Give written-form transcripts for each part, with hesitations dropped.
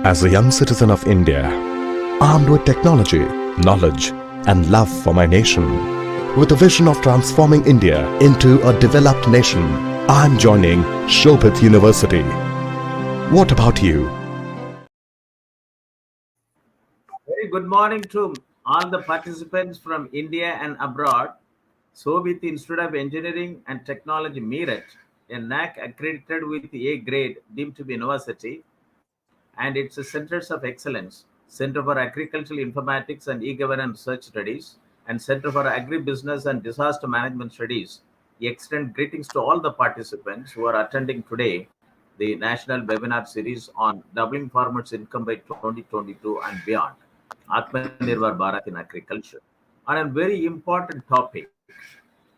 As a young citizen of India, armed with technology, knowledge, and love for my nation, with a vision of transforming India into a developed nation, I'm joining Shobhit University. What about you? Very good morning to all the participants from India and abroad. Shobhit Institute of Engineering and Technology, Meerut, a NAC accredited with A grade, deemed to be university, and its centers of excellence, Center for Agricultural Informatics and E-Governance Research Studies, and Center for Agribusiness and Disaster Management Studies. Extend greetings to all the participants who are attending today the national webinar series on doubling farmers' income by 2022 and beyond, Atmanirbhar Bharat in agriculture, on a very important topic,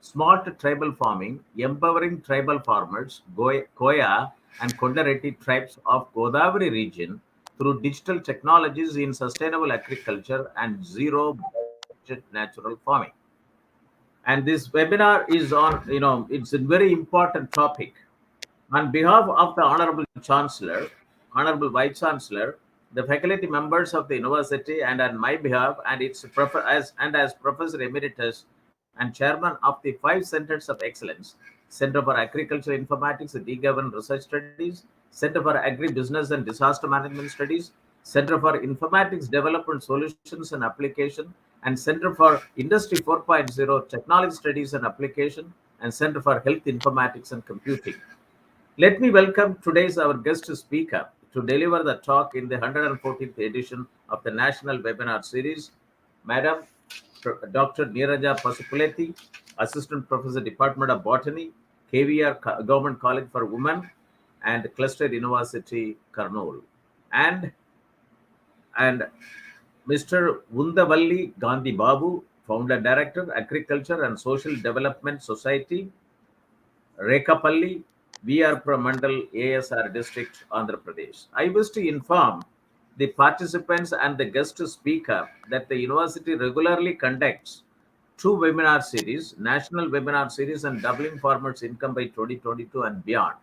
smart tribal farming, empowering tribal farmers, Koya and Kondareddy tribes of Godavari region through digital technologies in sustainable agriculture and zero budget natural farming. And this webinar is on, it's a very important topic. On behalf of the Honorable Chancellor, Honorable Vice Chancellor, the faculty members of the university, and on my behalf, and as Professor Emeritus and Chairman of the 5 Centers of Excellence, Center for Agricultural Informatics and E-Governance Research Studies, Center for Agribusiness and Disaster Management Studies, Center for Informatics Development Solutions and Application, and Center for Industry 4.0 Technology Studies and Application, and Center for Health Informatics and Computing. Let me welcome today's our guest speaker to deliver the talk in the 114th edition of the National Webinar Series, Madam Dr. Neeraja Pasupuleti, Assistant Professor, Department of Botany, KVR Government College for Women, and Cluster University, Kurnool, and Mr. Vundavalli Gandhi Babu, Founder Director, Agriculture and Social Development Society, Rekhapally, we are from Mandal, ASR District, Andhra Pradesh. I wish to inform the participants and the guest speaker that the university regularly conducts 2 webinar series, National Webinar Series and Doubling Farmers' Income by 2022 and beyond,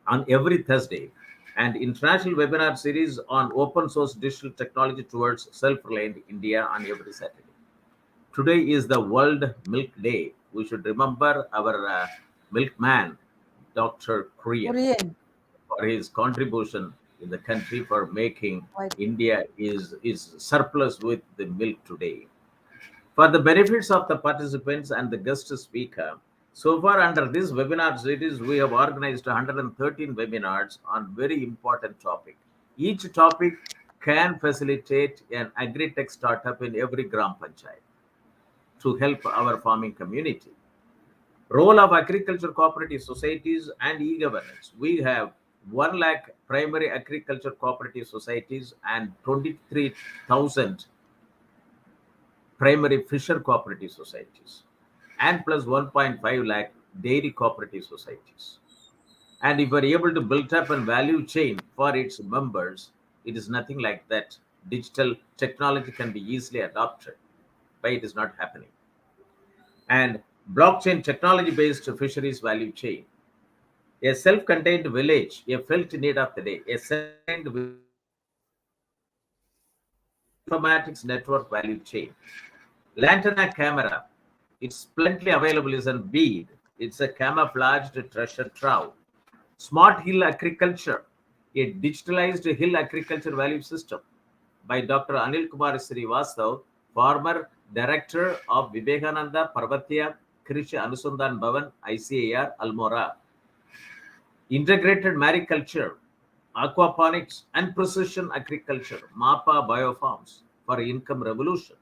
on every Thursday, and International Webinar Series on Open Source Digital Technology towards Self-Reliant India on every Saturday. Today is the World Milk Day. We should remember our milkman, Dr. Korean, for his contribution in the country for making India is surplus with the milk today. For the benefits of the participants and the guest speaker, so far under this webinar series, we have organized 113 webinars on very important topic. Each topic can facilitate an agri-tech startup in every Gram Panchayat to help our farming community. Role of agriculture cooperative societies and e-governance. We have 1 lakh primary agriculture cooperative societies and 23,000 primary fisher cooperative societies, and plus 1.5 lakh dairy cooperative societies. And if we're able to build up a value chain for its members, it is nothing like that. Digital technology can be easily adopted, but it is not happening. And blockchain technology-based fisheries value chain. A self-contained village, a felt need of the day, a self-contained informatics network value chain. Lantana camera, it's plenty available is a bead. It's a camouflaged treasure trove. Smart hill agriculture, a digitalized hill agriculture value system by Dr. Anil Kumar Srivastav, former director of Vivekananda Parvatya Krishi Anusandan Bhavan, ICAR, Almora. Integrated mariculture, aquaponics and precision agriculture, MAPA biofarms for income revolution.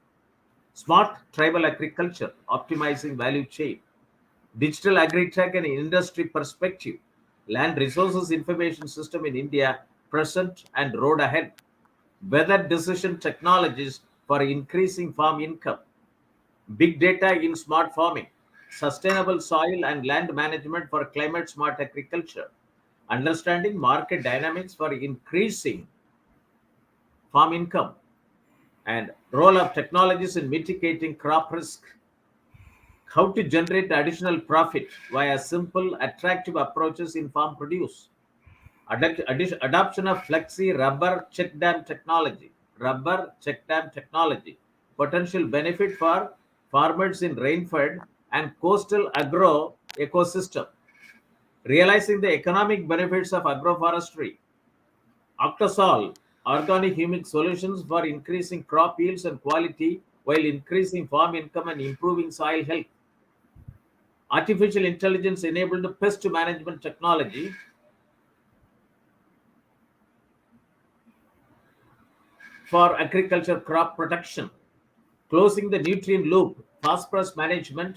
Smart tribal agriculture, optimizing value chain. Digital agri-tech and industry perspective. Land resources information system in India, present and road ahead. Weather decision technologies for increasing farm income. Big data in smart farming. Sustainable soil and land management for climate smart agriculture. Understanding market dynamics for increasing farm income. And role of technologies in mitigating crop risk. How to generate additional profit via simple, attractive approaches in farm produce. Adoption of flexi rubber check dam technology. Rubber check dam technology. Potential benefit for farmers in rainfed and coastal agro ecosystem. Realizing the economic benefits of agroforestry. Octosol, organic humic solutions for increasing crop yields and quality while increasing farm income and improving soil health. Artificial intelligence enabled pest management technology for agriculture crop protection. Closing the nutrient loop, phosphorus management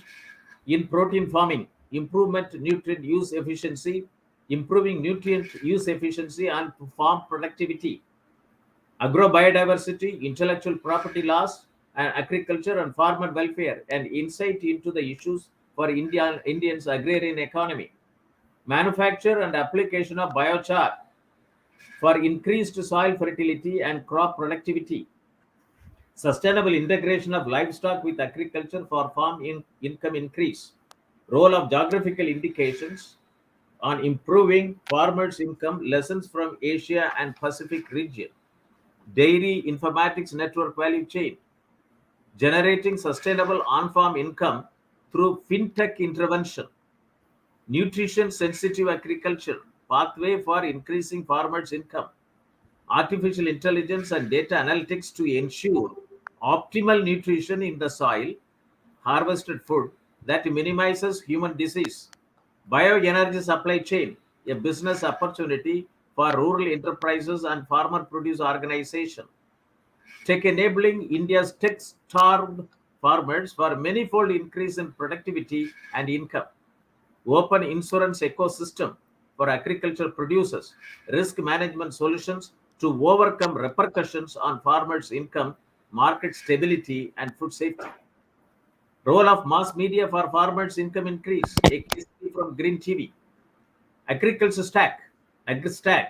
in protein farming, improvement nutrient use efficiency, improving nutrient use efficiency and farm productivity. Agrobiodiversity, intellectual property laws, and agriculture and farmer welfare, and insight into the issues for Indians' agrarian economy. Manufacture and application of biochar for increased soil fertility and crop productivity. Sustainable integration of livestock with agriculture for farm income increase. Role of geographical indications on improving farmers' income, lessons from Asia and Pacific region. Dairy informatics network value chain, generating sustainable on-farm income through fintech intervention. Nutrition sensitive agriculture, pathway for increasing farmers' income. Artificial intelligence and data analytics to ensure optimal nutrition in the soil, harvested food that minimizes human disease. Bioenergy supply chain, a business opportunity for rural enterprises and farmer produce organization. Tech enabling India's tech starved farmers for manifold increase in productivity and income. Open insurance ecosystem for agriculture producers, risk management solutions to overcome repercussions on farmers' income, market stability, and food safety. Role of mass media for farmers' income increase, a case study from Green TV. Agriculture stack, AgriStack,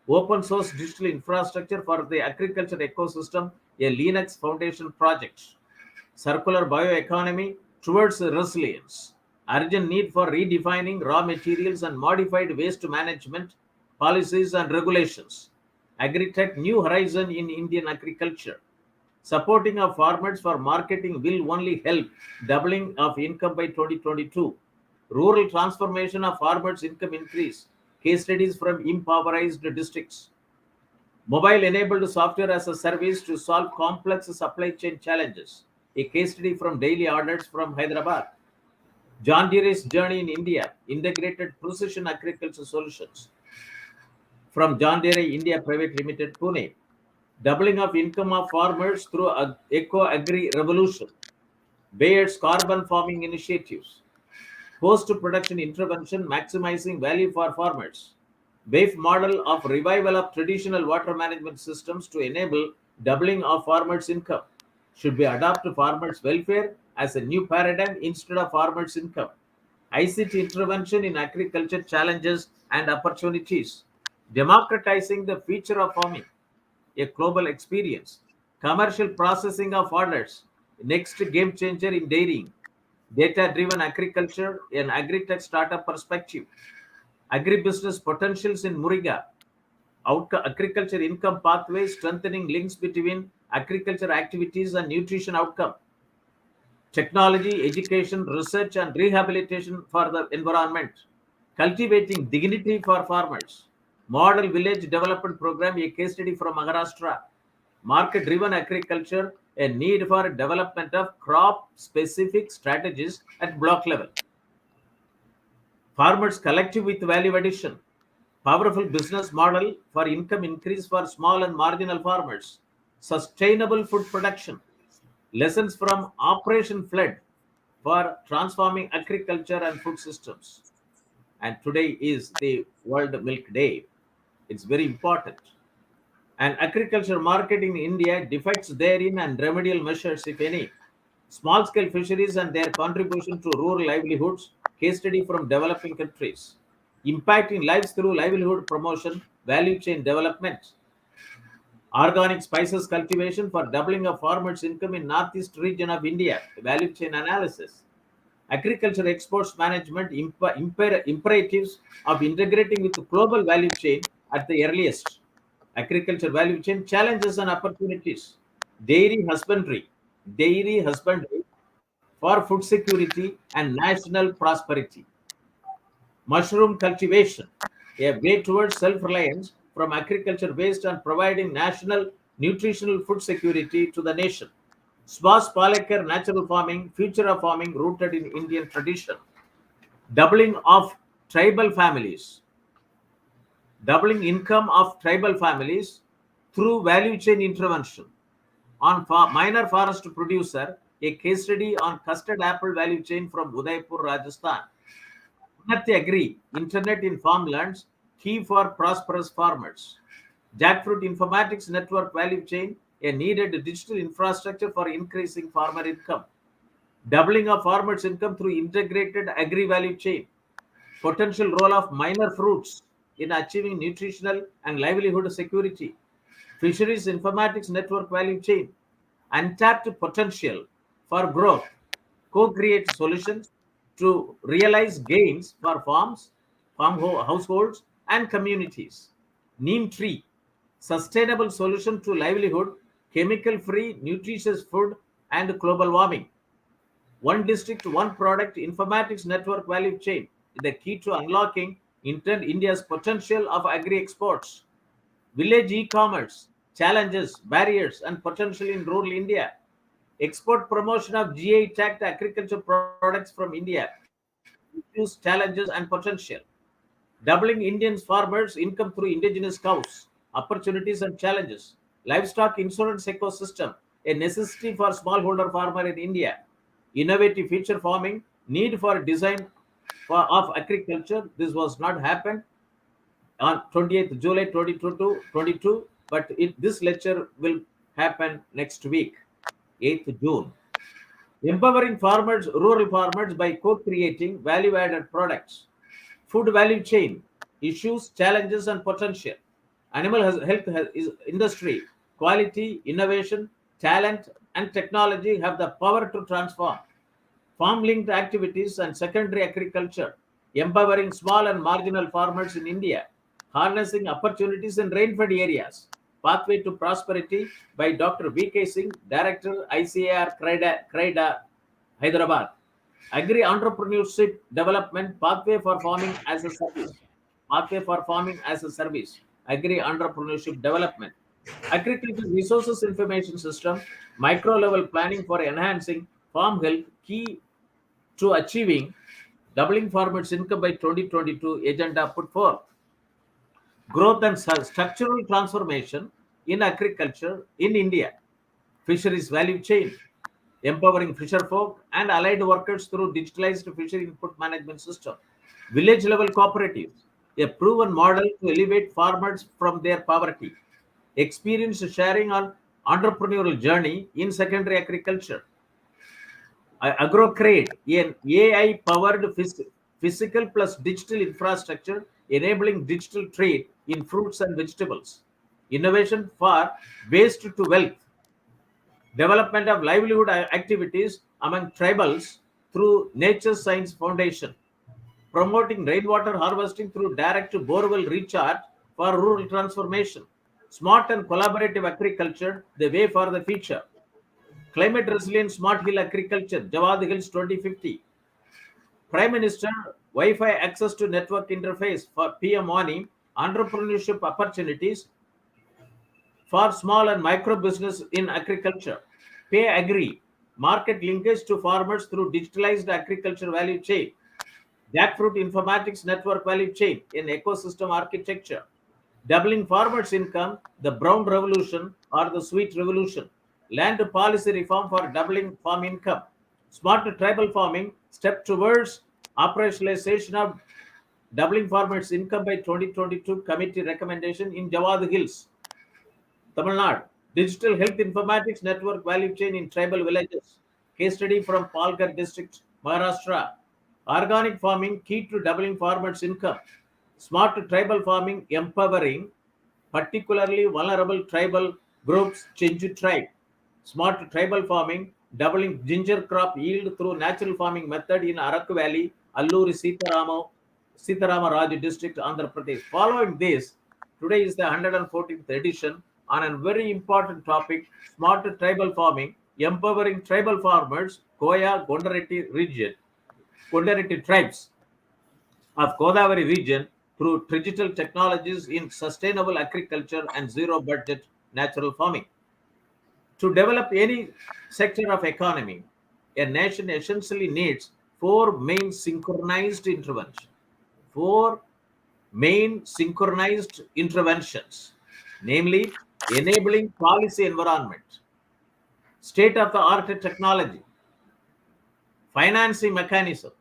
open source digital infrastructure for the agriculture ecosystem, a Linux Foundation project. Circular bioeconomy towards resilience. Urgent need for redefining raw materials and modified waste management policies and regulations. Agritech new horizon in Indian agriculture. Supporting of farmers for marketing will only help doubling of income by 2022. Rural transformation of farmers' income increase. Case studies from impoverished districts. Mobile enabled software as a service to solve complex supply chain challenges. A case study from daily orders from Hyderabad. John Deere's journey in India, integrated precision agriculture solutions. From John Deere India Private Limited, Pune. Doubling of income of farmers through eco-agri revolution. Bayer's carbon farming initiatives. Post-production intervention maximizing value for farmers. BAFE model of revival of traditional water management systems to enable doubling of farmers' income. Should be adopted farmers' welfare as a new paradigm instead of farmers' income. ICT intervention in agriculture challenges and opportunities. Democratizing the future of farming, a global experience. Commercial processing of orders, next game changer in dairying. Data-driven agriculture, an agri-tech startup perspective. Agribusiness potentials in Muriga. Agriculture income pathways, strengthening links between agriculture activities and nutrition outcome. Technology, education, research, and rehabilitation for the environment. Cultivating dignity for farmers. Model village development program, a case study from Maharashtra. Market driven agriculture, a need for development of crop specific strategies at block level. Farmers collective with value addition. Powerful business model for income increase for small and marginal farmers. Sustainable food production. Lessons from Operation Flood for transforming agriculture and food systems. And today is the World Milk Day. It's very important. And agriculture marketing in India defects therein and remedial measures, if any. Small scale fisheries and their contribution to rural livelihoods, case study from developing countries. Impacting lives through livelihood promotion, value chain development. Organic spices cultivation for doubling of farmers' income in northeast region of India, value chain analysis. Agriculture exports management imperatives of integrating with the global value chain at the earliest. Agriculture value chain challenges and opportunities. Dairy husbandry for food security and national prosperity. Mushroom cultivation, a way towards self-reliance from agriculture based on providing national nutritional food security to the nation. Swas Palekar natural farming, future of farming rooted in Indian tradition. Doubling of tribal families, doubling income of tribal families through value chain intervention. On minor forest producer, a case study on custard apple value chain from Udaipur, Rajasthan. Unnati agree, internet in farmlands, key for prosperous farmers. Jackfruit informatics network value chain, a needed digital infrastructure for increasing farmer income. Doubling of farmers' income through integrated agri value chain. Potential role of minor fruits in achieving nutritional and livelihood security. Fisheries informatics network value chain. Untapped potential for growth. Co-create solutions to realize gains for farms, households, and communities. Neem tree, sustainable solution to livelihood, chemical-free, nutritious food, and global warming. One district, one product informatics network value chain is the key to unlocking India's potential of agri exports. Village e-commerce, challenges, barriers, and potential in rural India. Export promotion of GI tagged agriculture products from India. Issues, challenges, and potential. Doubling Indian farmers' income through indigenous cows. Opportunities and challenges. Livestock insurance ecosystem, a necessity for smallholder farmer in India. Innovative future farming, need for design of agriculture. This was not happened on 28th July 2022, but this lecture will happen next week, 8th June. Empowering farmers, rural farmers by co-creating value-added products. Food value chain, issues, challenges, and potential. Animal industry, quality, innovation, talent, and technology have the power to transform. Farm-linked activities and secondary agriculture, empowering small and marginal farmers in India, harnessing opportunities in rain-fed areas. Pathway to Prosperity by Dr. V.K. Singh, Director, ICAR, CRIDA, Hyderabad. Agri Entrepreneurship Development, Pathway for Farming as a Service. Pathway for Farming as a Service. Agri Entrepreneurship Development. Agricultural Resources Information System, micro-level planning for enhancing farm health, key to achieving doubling farmers' income by 2022 agenda put forth. Growth and structural transformation in agriculture in India. Fisheries value chain, empowering fisherfolk and allied workers through digitalized fishery input management system. Village level cooperatives, a proven model to elevate farmers from their poverty. Experience sharing on entrepreneurial journey in secondary agriculture. AgroCrade, an AI-powered physical plus digital infrastructure enabling digital trade in fruits and vegetables. Innovation for waste to wealth. Development of livelihood activities among tribals through Nature Science Foundation. Promoting rainwater harvesting through direct borewell recharge for rural transformation. Smart and collaborative agriculture, the way for the future. Climate resilient smart hill agriculture, Jawad Hills 2050. Prime Minister, Wi-Fi access to network interface for PM Moni, entrepreneurship opportunities for small and micro business in agriculture. Pay Agri, market linkage to farmers through digitalized agriculture value chain. Jackfruit informatics network value chain in ecosystem architecture. Doubling farmers' income, the brown revolution or the sweet revolution. Land policy reform for doubling farm income. Smart tribal farming, step towards operationalization of doubling farmers' income by 2022 committee recommendation in Jawad Hills, Tamil Nadu. Digital health informatics network value chain in tribal villages. Case study from Palghar district, Maharashtra. Organic farming key to doubling farmers' income. Smart tribal farming empowering particularly vulnerable tribal groups, Chinju tribe. Smart tribal farming doubling ginger crop yield through natural farming method in Arakku Valley, Alluri Sitarama Raju district, Andhra Pradesh. Following this, Today is the 114th edition on a very important topic, smart tribal farming, empowering tribal farmers, Koya Kondareddy tribes of Godavari region through digital technologies in sustainable agriculture and zero budget natural farming. To develop any sector of economy, a nation essentially needs four main synchronized interventions. Four main synchronized interventions, namely enabling policy environment, state of the art technology, financing mechanism,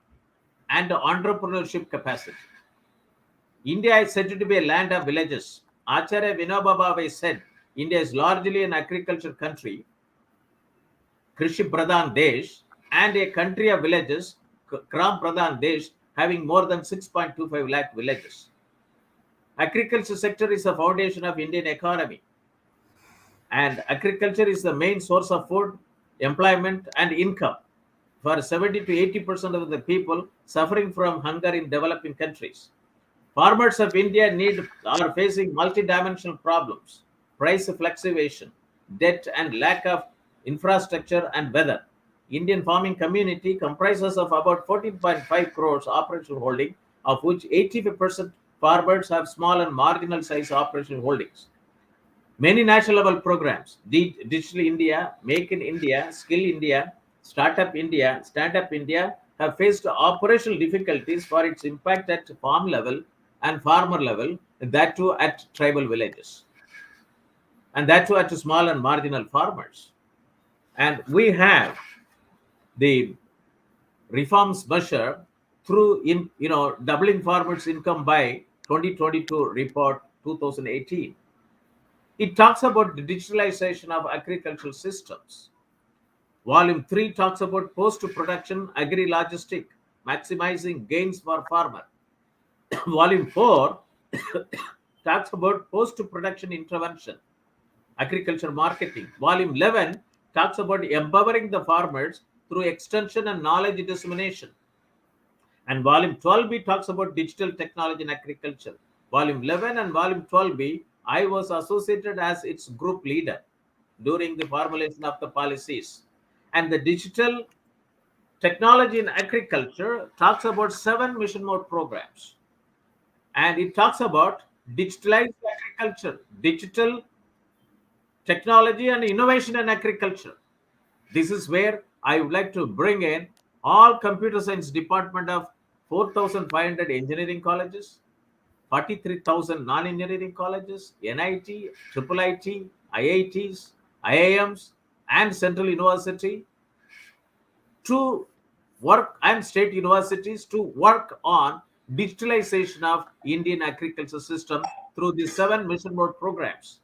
and entrepreneurship capacity. India is said to be a land of villages. Acharya Vinoba Bhave said India is largely an agriculture country, Krishi Pradhan Desh, and a country of villages, Kram Pradhan Desh, having more than 6.25 lakh villages. Agriculture sector is the foundation of Indian economy, and agriculture is the main source of food, employment, and income for 70 to 80% of the people suffering from hunger in developing countries. Farmers of India are facing multidimensional problems: price fluctuation, debt, and lack of infrastructure and weather. Indian farming community comprises of about 14.5 crores operational holding, of which 85% farmers have small and marginal size operational holdings. Many national level programs, Digital India, Make in India, Skill India, Startup India, Stand Up India, have faced operational difficulties for its impact at farm level and farmer level, and that too at tribal villages, and that too at small and marginal farmers. And we have the reforms measure through doubling farmers' income by 2022 report 2018. It talks about the digitalization of agricultural systems. Volume 3 talks about post-production agri-logistic, maximizing gains for farmer. Volume 4 talks about post-production intervention, agriculture marketing. Volume 11 talks about empowering the farmers through extension and knowledge dissemination. And volume 12b talks about digital technology in agriculture. Volume 11 and volume 12b, I was associated as its group leader during the formulation of the policies. And the digital technology in agriculture talks about 7 mission mode programs. And it talks about digitalized agriculture, digital technology and innovation in agriculture. This is where I would like to bring in all computer science department of 4,500 engineering colleges, 43,000 non-engineering colleges, NIT, Triple IT, IITs, IIMs, and Central University to work, and state universities to work on digitalization of Indian agriculture system through the 7 mission mode programs.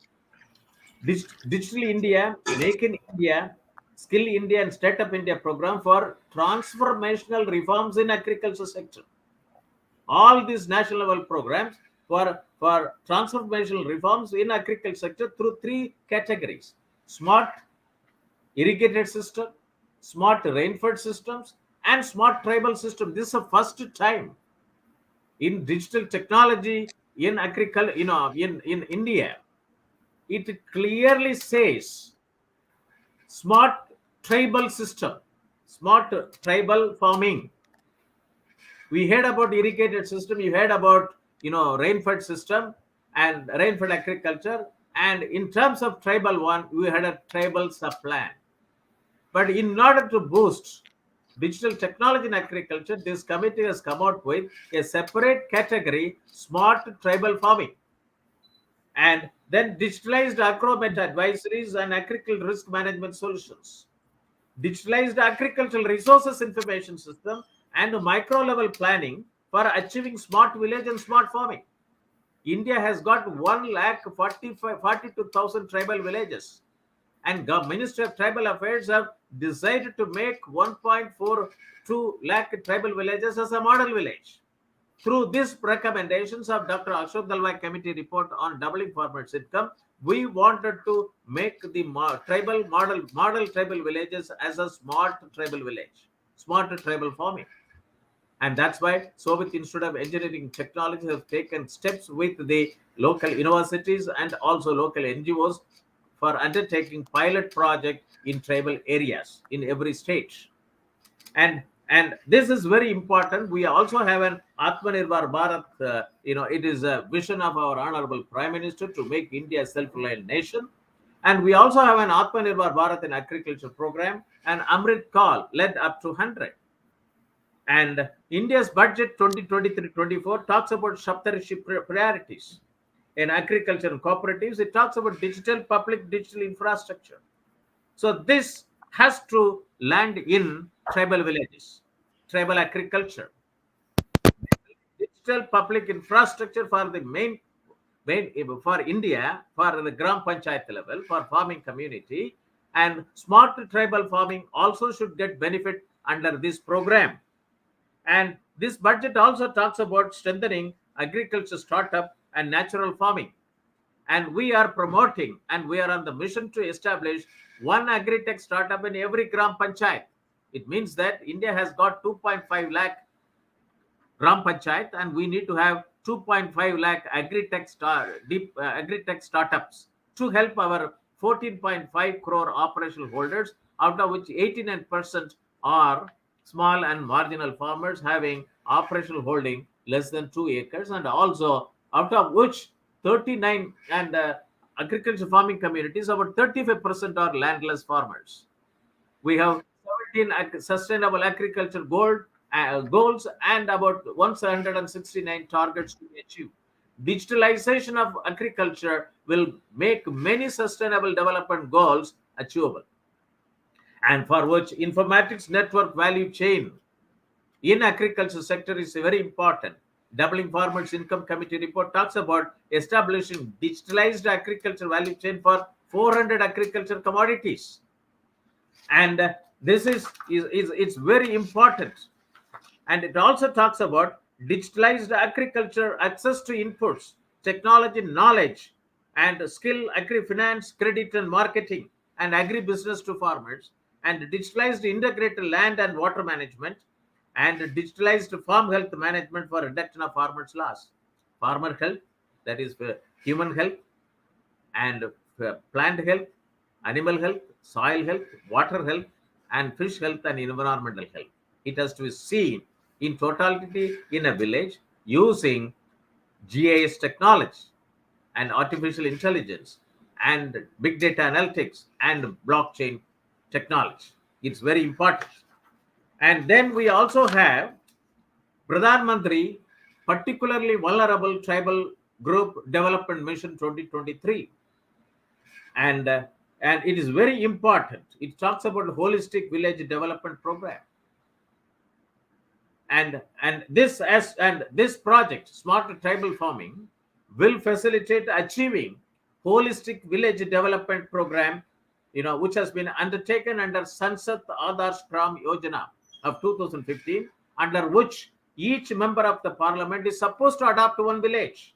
Digital India, Make in India, Skill India, and Startup India program for transformational reforms in agriculture sector. All these national level programs for transformational reforms in agriculture sector through 3 categories: smart irrigated system, smart rainfed systems, and smart tribal system. This is the first time in digital technology in agriculture, in India. It clearly says smart tribal system, smart tribal farming. We heard about irrigated system, you heard about rainfed system and rainfed agriculture, and in terms of tribal one, we had a tribal sub plan. But in order to boost digital technology in agriculture, this committee has come out with a separate category, smart tribal farming, and then digitalized agromet advisories and agricultural risk management solutions, digitalized agricultural resources information system, and micro level planning for achieving smart village and smart farming. India has got 1,42,000 tribal villages, and Ministry of Tribal Affairs have decided to make 1.42 lakh tribal villages as a model village. Through these recommendations of Dr. Ashok Dalwai Committee report on doubling farmers' income, we wanted to make the tribal model tribal villages as a smart tribal village, smart tribal farming. And that's why Soviet Institute of Engineering and Technology has taken steps with the local universities and also local NGOs for undertaking pilot project in tribal areas in every state. And this is very important. We also have an Atmanirbhar Bharat. It is a vision of our honorable Prime Minister to make India a self-reliant nation. And we also have an Atmanirbhar Bharat in agriculture program, and Amrit Kaal led up to 100. And India's budget 2023-24 talks about Saptarishi priorities. In agriculture and cooperatives, it talks about public digital infrastructure. So this has to land in tribal villages, tribal agriculture, digital public infrastructure for the main for India, for the Gram Panchayat level, for farming community, and smart tribal farming also should get benefit under this program. And this budget also talks about strengthening agriculture startup and natural farming. And we are promoting and we are on the mission to establish one agri-tech startup in every Gram Panchayat. It means that India has got 2.5 lakh Gram Panchayat, and we need to have 2.5 lakh agri-tech startups to help our 14.5 crore operational holders, out of which 89% are small and marginal farmers having operational holding less than 2 acres, and also out of which 39 and agriculture farming communities, about 35% are landless farmers. We have 17 sustainable agriculture goals and about 169 targets to be achieved. Digitalization of agriculture will make many sustainable development goals achievable, and for which informatics network value chain in agriculture sector is very important. Doubling Farmers Income Committee report talks about establishing digitalized agriculture value chain for 400 agriculture commodities. And this is it's very important. And it also talks about digitalized agriculture, access to inputs, technology, knowledge, and skill, agri-finance, credit and marketing, and agri-business to farmers, and digitalized integrated land and water management, and digitalized farm health management for reduction of farmers' loss. Farmer health, that is human health, and plant health, animal health, soil health, water health, and fish health and environmental health. It has to be seen in totality in a village using GIS technology and artificial intelligence and big data analytics and blockchain technology. It's very important. And then we also have Pradhan Mantri, particularly vulnerable tribal group development mission 2023. And it is very important. It talks about holistic village development program. And this project, Smart Tribal Farming, will facilitate achieving holistic village development program, which has been undertaken under Sansad Adarsh Gram Yojana of 2015, under which each member of the parliament is supposed to adopt one village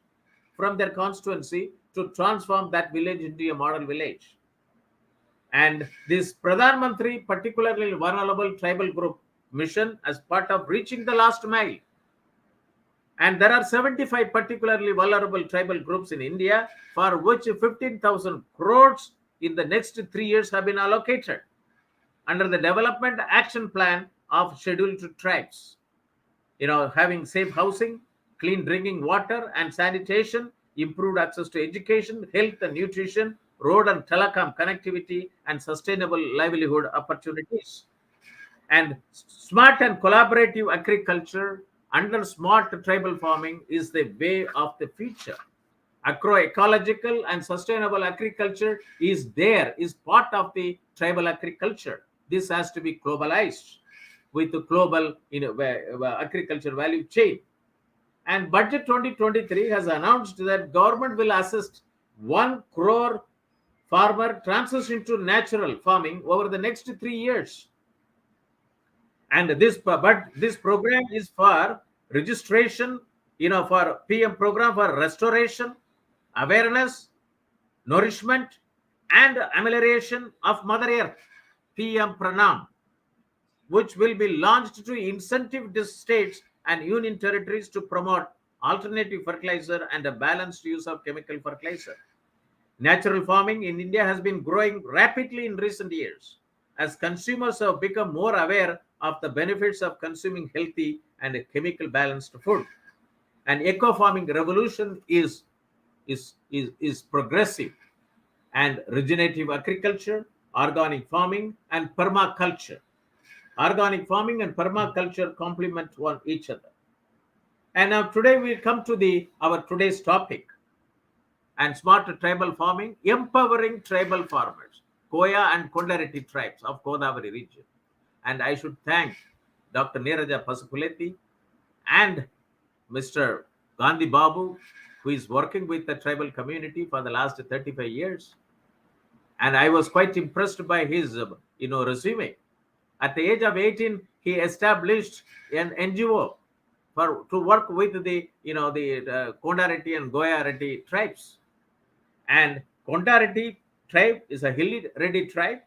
from their constituency to transform that village into a model village. And this Pradhan Mantri, particularly vulnerable tribal group mission, as part of reaching the last mile. And there are 75 particularly vulnerable tribal groups in India, for which 15,000 crores in the next 3 years have been allocated under the development action plan of scheduled tribes. Having safe housing, clean drinking water and sanitation, improved access to education, health and nutrition, road and telecom connectivity, and sustainable livelihood opportunities. And smart and collaborative agriculture under smart tribal farming is the way of the future. Agroecological and sustainable agriculture is part of the tribal agriculture. This has to be globalized with the global agriculture value chain. And Budget 2023 has announced that government will assist 1 crore farmer transition to natural farming over the next 3 years. And this program is for registration, for PM program for restoration, awareness, nourishment, and amelioration of Mother Earth, PM Pranam, which will be launched to incentive the states and union territories to promote alternative fertilizer and a balanced use of chemical fertilizer. Natural farming in India has been growing rapidly in recent years as consumers have become more aware of the benefits of consuming healthy and chemical balanced food. An eco farming revolution is progressive, and regenerative agriculture, organic farming, and permaculture. Organic farming and permaculture complement one each other. And now today we come to our today's topic, and smart tribal farming, empowering tribal farmers, Koya and Kondareddy tribes of Godavari region. And I should thank Dr. Neeraja Pasupuleti and Mr. Gandhi Babu, who is working with the tribal community for the last 35 years. And I was quite impressed by his, resume. At the age of 18, he established an NGO to work with the Kondareddy and Godavari tribes. And Kondareddy tribe is a hilly ready tribe,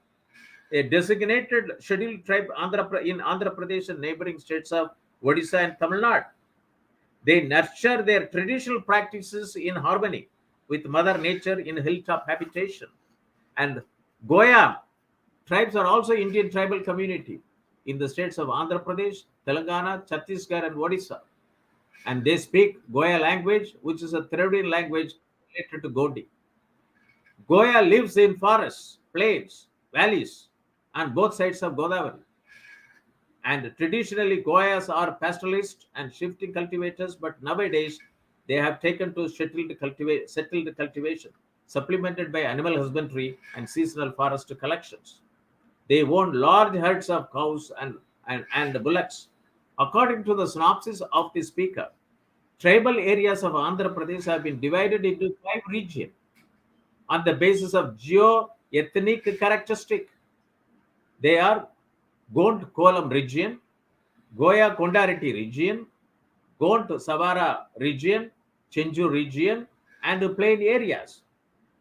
a designated scheduled tribe in Andhra Pradesh and neighboring states of Odisha and Tamil Nadu. They nurture their traditional practices in harmony with Mother Nature in hilltop habitation. And Goya tribes are also Indian tribal community in the states of Andhra Pradesh, Telangana, Chhattisgarh, and Odisha. And they speak Goya language, which is a Dravidian language related to Gandhi. Goya lives in forests, plains, valleys, on both sides of Godavari. And traditionally, Goyas are pastoralists and shifting cultivators, but nowadays they have taken to settled cultivation, supplemented by animal husbandry and seasonal forest collections. They own large herds of cows and bullocks. According to the synopsis of the speaker, tribal areas of Andhra Pradesh have been divided into 5 regions on the basis of geo-ethnic characteristic. They are Gond Kolam region, Koya Kondareddy region, Gond Savara region, Chenju region, and plain areas.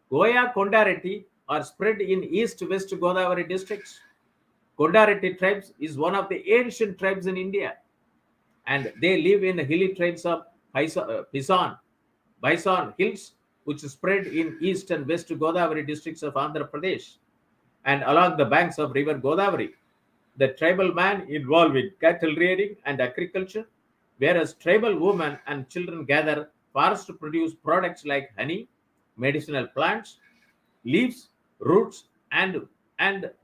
Koya Kondareddy are spread in east-west Godavari districts. Kondareddy tribes is one of the ancient tribes in India, and they live in hilly tracts of Bison hills, which spread in east and west Godavari districts of Andhra Pradesh and along the banks of river Godavari. The tribal man involved in cattle rearing and agriculture, whereas tribal women and children gather forests to produce products like honey, medicinal plants, leaves, roots, and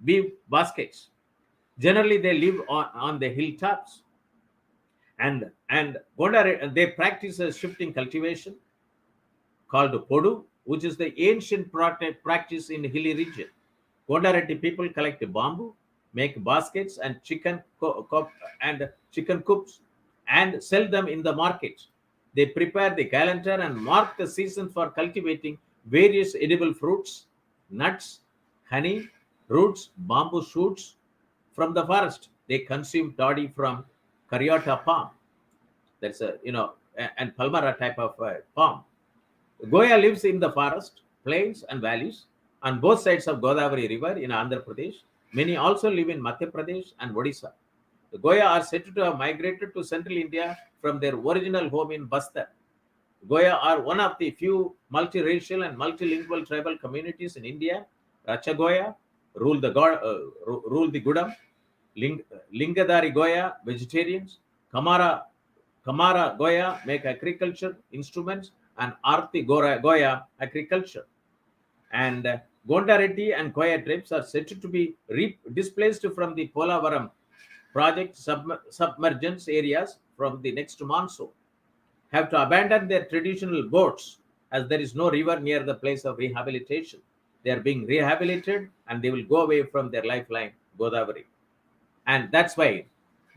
weave baskets. Generally, they live on the hilltops, and they practice a shifting cultivation called Podu, which is the ancient practice in hilly region. Kondareddy people collect bamboo, make baskets and chicken coops, and sell them in the market. They prepare the calendar and mark the season for cultivating various edible fruits, nuts, honey, roots, bamboo shoots from the forest. They consume toddy from Caryota palm. That's and Palmyra type of palm. Goya lives in the forest, plains, and valleys on both sides of Godavari River in Andhra Pradesh. Many also live in Madhya Pradesh and Odisha. The Goya are said to have migrated to central India from their original home in Bastar. Goya are one of the few multiracial and multilingual tribal communities in India. Racha Goya rule the Gudam, Lingadari Goya vegetarians, Kamara Goya make agriculture instruments, and Arti Goya agriculture. And Kondareddy and Koya tribes are said to be displaced from the Polavaram project submergence areas from the next monsoon, have to abandon their traditional boats as there is no river near the place of rehabilitation. They are being rehabilitated and they will go away from their lifeline, Godavari. And that's why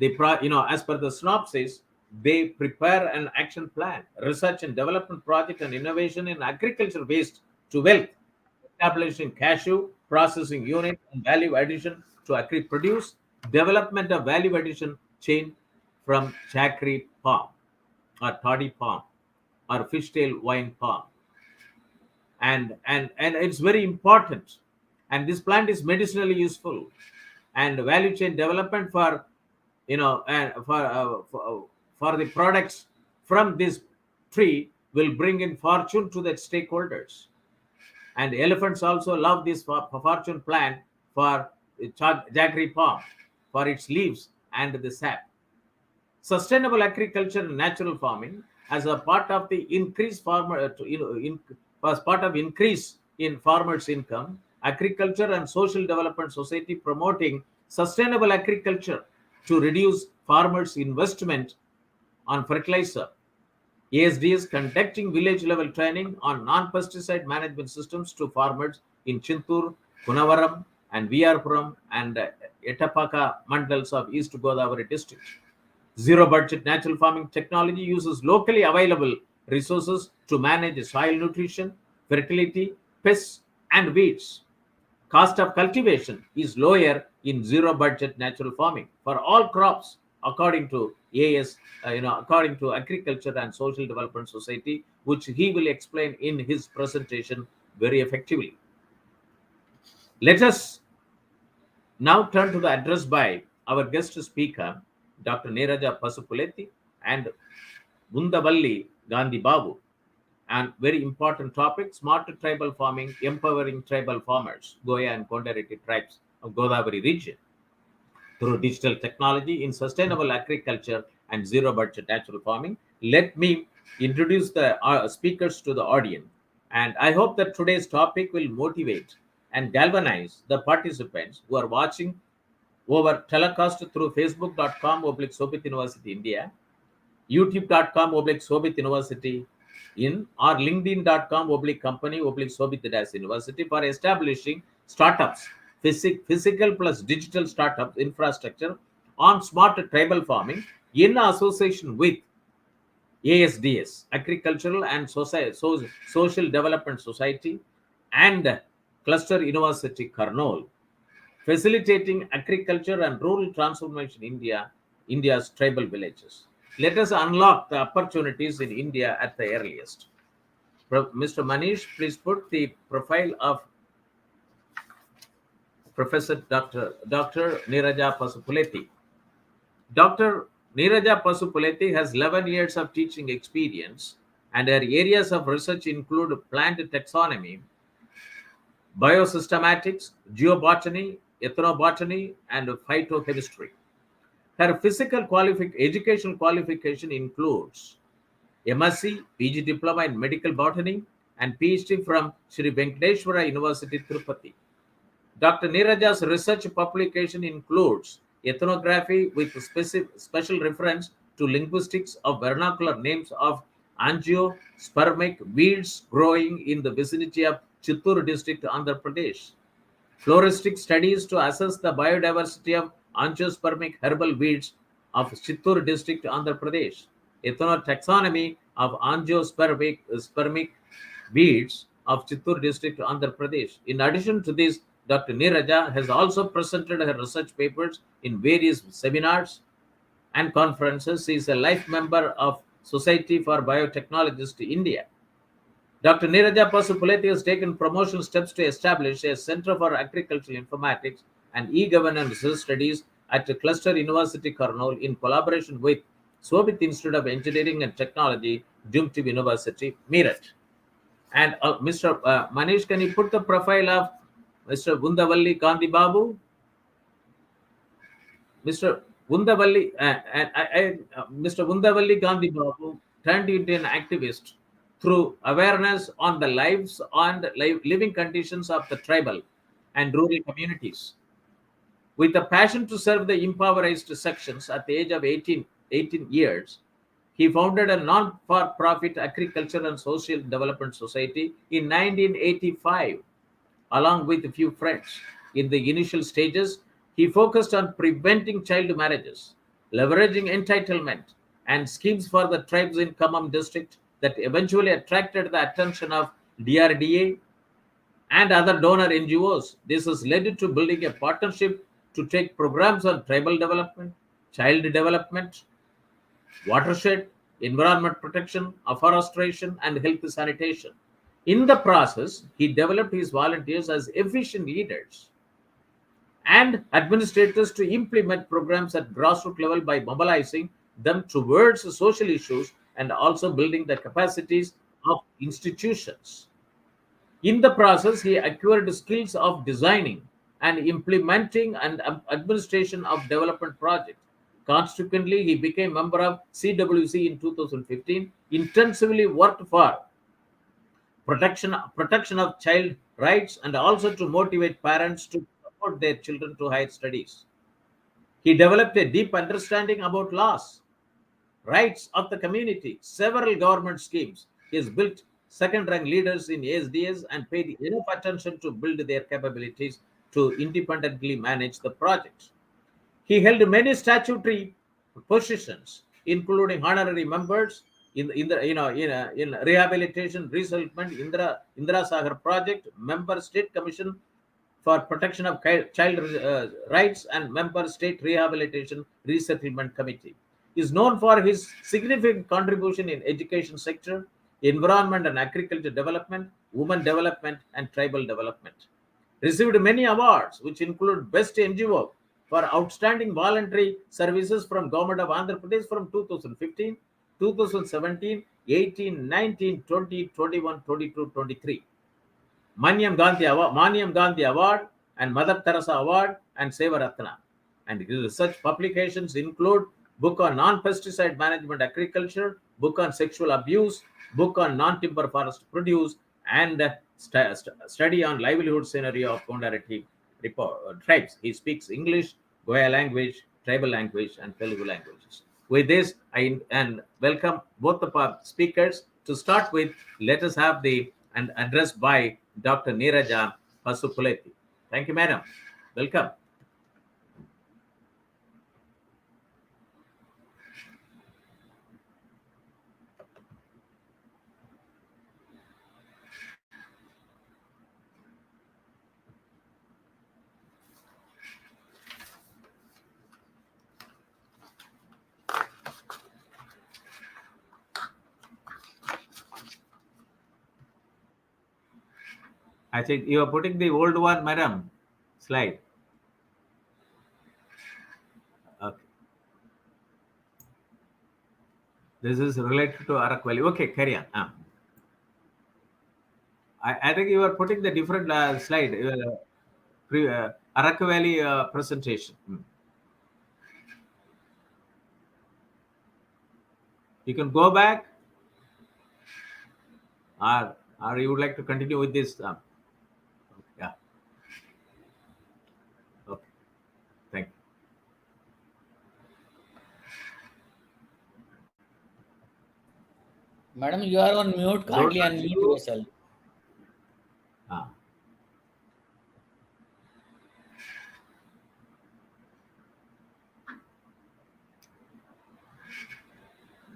as per the synopsis, they prepare an action plan, research and development project, and innovation in agriculture waste to wealth, establishing cashew processing unit and value addition to agri produce, development of value addition chain from chackri palm or toddy palm or fishtail wine palm. And it's very important. And this plant is medicinally useful, and value chain development for for the products from this tree will bring in fortune to the stakeholders. And elephants also love this fortune plant for jaggery palm, for its leaves and the sap. Sustainable agriculture and natural farming as a part of the increased as part of increase in farmers' income, agriculture and social development society promoting sustainable agriculture to reduce farmers' investment on fertilizer. ASDS conducting village level training on non-pesticide management systems to farmers in Chintur, Kunwar, and Puram and Etapaka mandals of East Godavari district. Zero budget natural farming technology uses locally available resources to manage soil nutrition, fertility, pests, and weeds. Cost of cultivation is lower in zero budget natural farming for all crops, according to according to Agriculture and Social Development Society, which he will explain in his presentation very effectively. Let us now turn to the address by our guest speaker, Dr. Neeraja Pasupuleti and Vundavalli Gandhi Babu, and very important topic, smart tribal farming, empowering tribal farmers, Koya and Kondareddy tribes of Godavari region through digital technology in sustainable agriculture and zero budget natural farming. Let me introduce the speakers to the audience, and I hope that today's topic will motivate and galvanize the participants who are watching over telecast through facebook.com/Shobhit University India, youtube.com/Shobhit University in, or linkedin.com/company/Shobhit University for establishing startups, physical plus digital startups infrastructure on smart tribal farming in association with ASDS, Agricultural and Social Development Society, and Cluster University Kurnool, facilitating agriculture and rural transformation in India's tribal villages. Let us unlock the opportunities in India at the earliest. Mr. Manish, please put the profile of Professor Dr. Neeraja Pasupuleti. Dr. Neeraja Pasupuleti has 11 years of teaching experience, and her areas of research include plant taxonomy, biosystematics, geobotany, ethnobotany, and phytochemistry. Her educational qualification includes MSc, PG Diploma in Medical Botany, and PhD from Sri Venkateshwara University, Tirupati. Dr. Neeraja's research publication includes ethnography with special reference to linguistics of vernacular names of angiospermic weeds growing in the vicinity of Chittoor district, Andhra Pradesh. Floristic studies to assess the biodiversity of angiospermic herbal weeds of Chittoor district, Andhra Pradesh. Ethnotaxonomy of angiospermic weeds of Chittoor district, Andhra Pradesh. In addition to this, Dr. Neeraja has also presented her research papers in various seminars and conferences. She is a life member of Society for Biotechnologists India. Dr. Neeraja Pasupuleti has taken promotional steps to establish a Center for Agricultural Informatics and E-Governance Studies at Cluster University Kurnool in collaboration with Shobhit Institute of Engineering and Technology, Jumtib University, Meerut. And Mr. Manish, can you put the profile of Mr. Vundavalli Gandhi Babu? Mr. Vundavalli Gandhi Babu turned into an activist through awareness on the lives and living conditions of the tribal and rural communities. With a passion to serve the impoverished sections at the age of 18 years, he founded a non-for-profit agriculture and social development society in 1985, along with a few friends. In the initial stages, he focused on preventing child marriages, leveraging entitlement, and schemes for the tribes in Khammam district that eventually attracted the attention of DRDA and other donor NGOs. This has led to building a partnership to take programs on tribal development, child development, watershed, environment protection, afforestation, and health sanitation. In the process, he developed his volunteers as efficient leaders and administrators to implement programs at grassroots level by mobilizing them towards social issues and also building the capacities of institutions. In the process, he acquired skills of designing and implementing and administration of development projects. Consequently, he became member of CWC in 2015, intensively worked for protection of child rights and also to motivate parents to support their children to higher studies. He developed a deep understanding about laws, rights of the community, several government schemes. He has built second-rank leaders in ASDS and paid enough attention to build their capabilities to independently manage the projects. He held many statutory positions, including honorary members in the in rehabilitation, resettlement, Indra Sagar project, member state commission for protection of child rights, and member state rehabilitation resettlement committee. Is known for his significant contribution in education sector, environment and agriculture development, women development, and tribal development. Received many awards, which include Best NGO for Outstanding Voluntary Services from Government of Andhra Pradesh from 2015, 2017, 18, 19, 20, 21, 22, 23. Maniam Gandhi Award and Mother Teresa Award and Seva Ratna. And his research publications include book on non-pesticide management agriculture, book on sexual abuse, book on non-timber forest produce, and study on livelihood scenario of Kondareddy tribes. He speaks English, Goya language, tribal language, and Telugu languages. With this, I and welcome both the speakers. To start with, let us have an address by Dr. Neeraja Pasupuleti. Thank you, madam. Welcome. I think you are putting the old one, madam. Slide. Okay. This is related to Arakwali. Okay, carry on. I think you are putting the different slide. Arakwali presentation. You can go back, or you would like to continue with this. Yeah. Okay. Thank you. Madam, you are on mute. Kindly unmute yourself.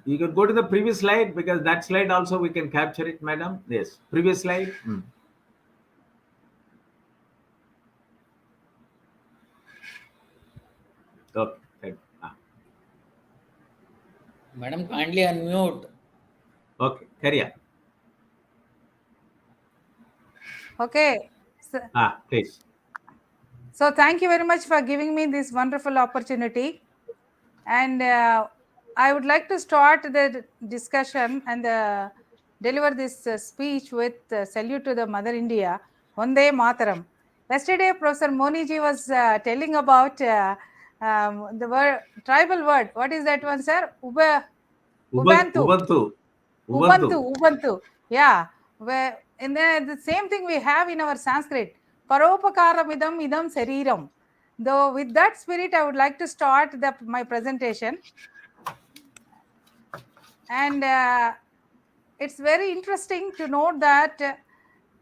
You can go to the previous slide because that slide also we can capture it, madam. Yes, previous slide. Okay, thank you. Madam, kindly unmute. Okay, carry on. Okay. Please. So thank you very much for giving me this wonderful opportunity. And I would like to start the discussion and deliver this speech with salute to the Mother India, Vande Mataram. Yesterday, Professor Moni ji was telling about the word, tribal word. What is that one, sir? Ubuntu. Ubuntu. Yeah. And then the same thing we have in our Sanskrit. Paropakaram idam sariram. Though with that spirit, I would like to start my presentation. And it's very interesting to note that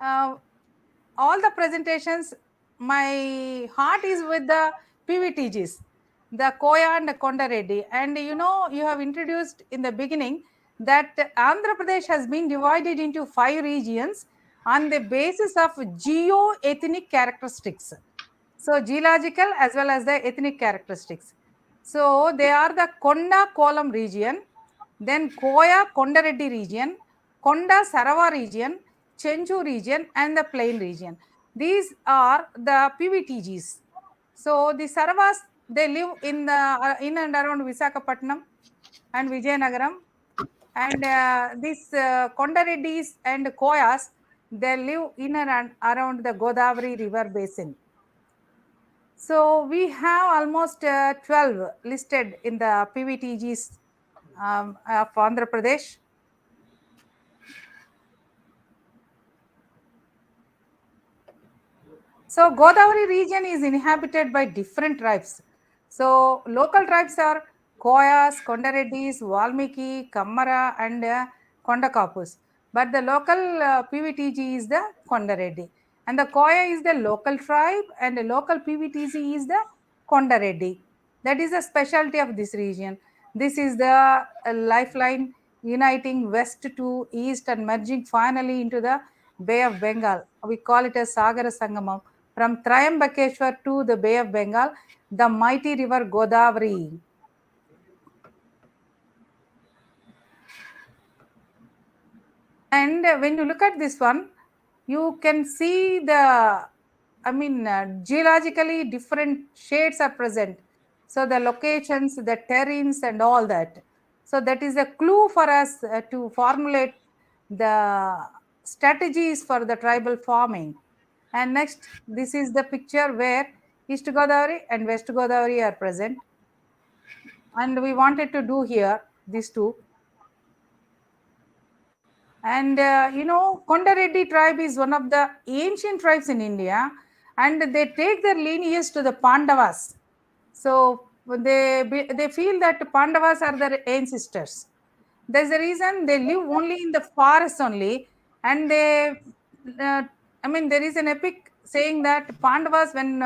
all the presentations, my heart is with the PVTGs, the Koya and Kondareddy. And you have introduced in the beginning that Andhra Pradesh has been divided into 5 regions on the basis of geo-ethnic characteristics. So geological as well as the ethnic characteristics. So they are the Konda Kolam region, then Koya Kondareddy region, Konda Sarava region, Chenju region, and the plain region. These are the PVTGs. So the Saravas, they live in and around Visakhapatnam, and Vijayanagaram. And these Kondareddis and Koyas, they live in and around the Godavari river basin. So we have almost 12 listed in the PVTGs of Andhra Pradesh. So Godavari region is inhabited by different tribes. So local tribes are Koyas, Kondareddis, Valmiki, Kammara, and Kondakapus. But the local PVTG is the Kondareddy. And the Koya is the local tribe, and the local PVTG is the Kondareddy. That is the specialty of this region. This is the lifeline uniting west to east and merging finally into the Bay of Bengal. We call it as Sagara Sangamam. From Triambakeshwar to the Bay of Bengal, the mighty river Godavari. And when you look at this one, you can see geologically different shades are present. So the locations, the terrains, and all that. So that is a clue for us to formulate the strategies for the tribal farming. And next, this is the picture where East Godavari and West Godavari are present. And we wanted to do here these two. And Kondareddy tribe is one of the ancient tribes in India, and they take their lineage to the Pandavas. So they feel that Pandavas are their ancestors. There's a reason they live only in the forest only, and there is an epic saying that Pandavas, when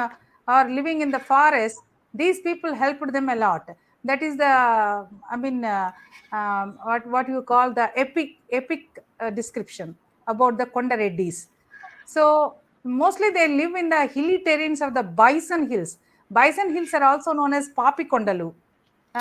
are living in the forest, these people helped them a lot. That is the, what you call the epic description about the Kondareddis. So mostly they live in the hilly terrains of the Bison Hills. Bison Hills are also known as Papikondalu,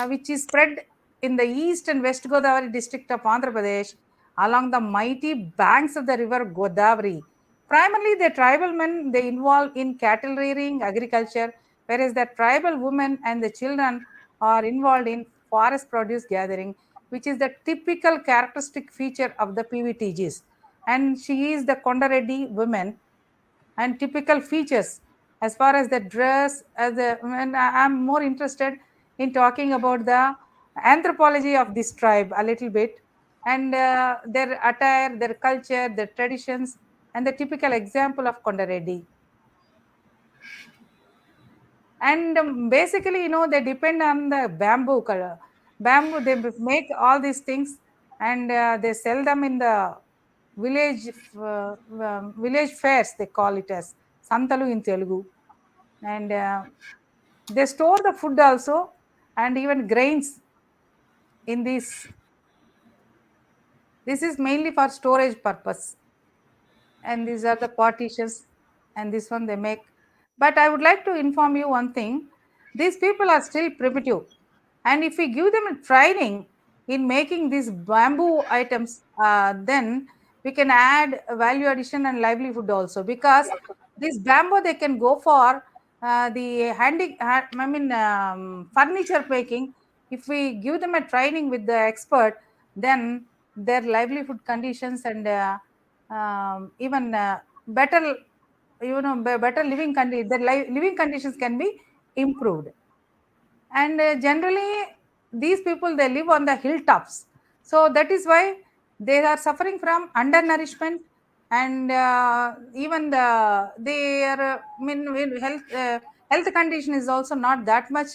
which is spread in the east and west Godavari district of Andhra Pradesh along the mighty banks of the river Godavari. Primarily, the tribal men, they involve in cattle rearing, agriculture, whereas the tribal women and the children are involved in forest produce gathering, which is the typical characteristic feature of the PVTGs. And she is the Kondareddy woman, and typical features as far as the dress, and I'm more interested in talking about the anthropology of this tribe a little bit, and their attire, their culture, their traditions, and the typical example of Kondareddy. And basically, they depend on the bamboo color. Bamboo, they make all these things, and they sell them in the village fairs, they call it as Santalu in Telugu. And they store the food also, and even grains in this. This is mainly for storage purpose. And these are the partitions, and this one they make. But I would like to inform you one thing. These people are still primitive, and if we give them a training in making these bamboo items, then we can add value addition and livelihood also, because this bamboo they can go for the furniture making. If we give them a training with the expert, then their livelihood conditions and even better better living conditions can be improved. And generally these people, they live on the hilltops, so that is why they are suffering from undernourishment, and even their health condition is also not that much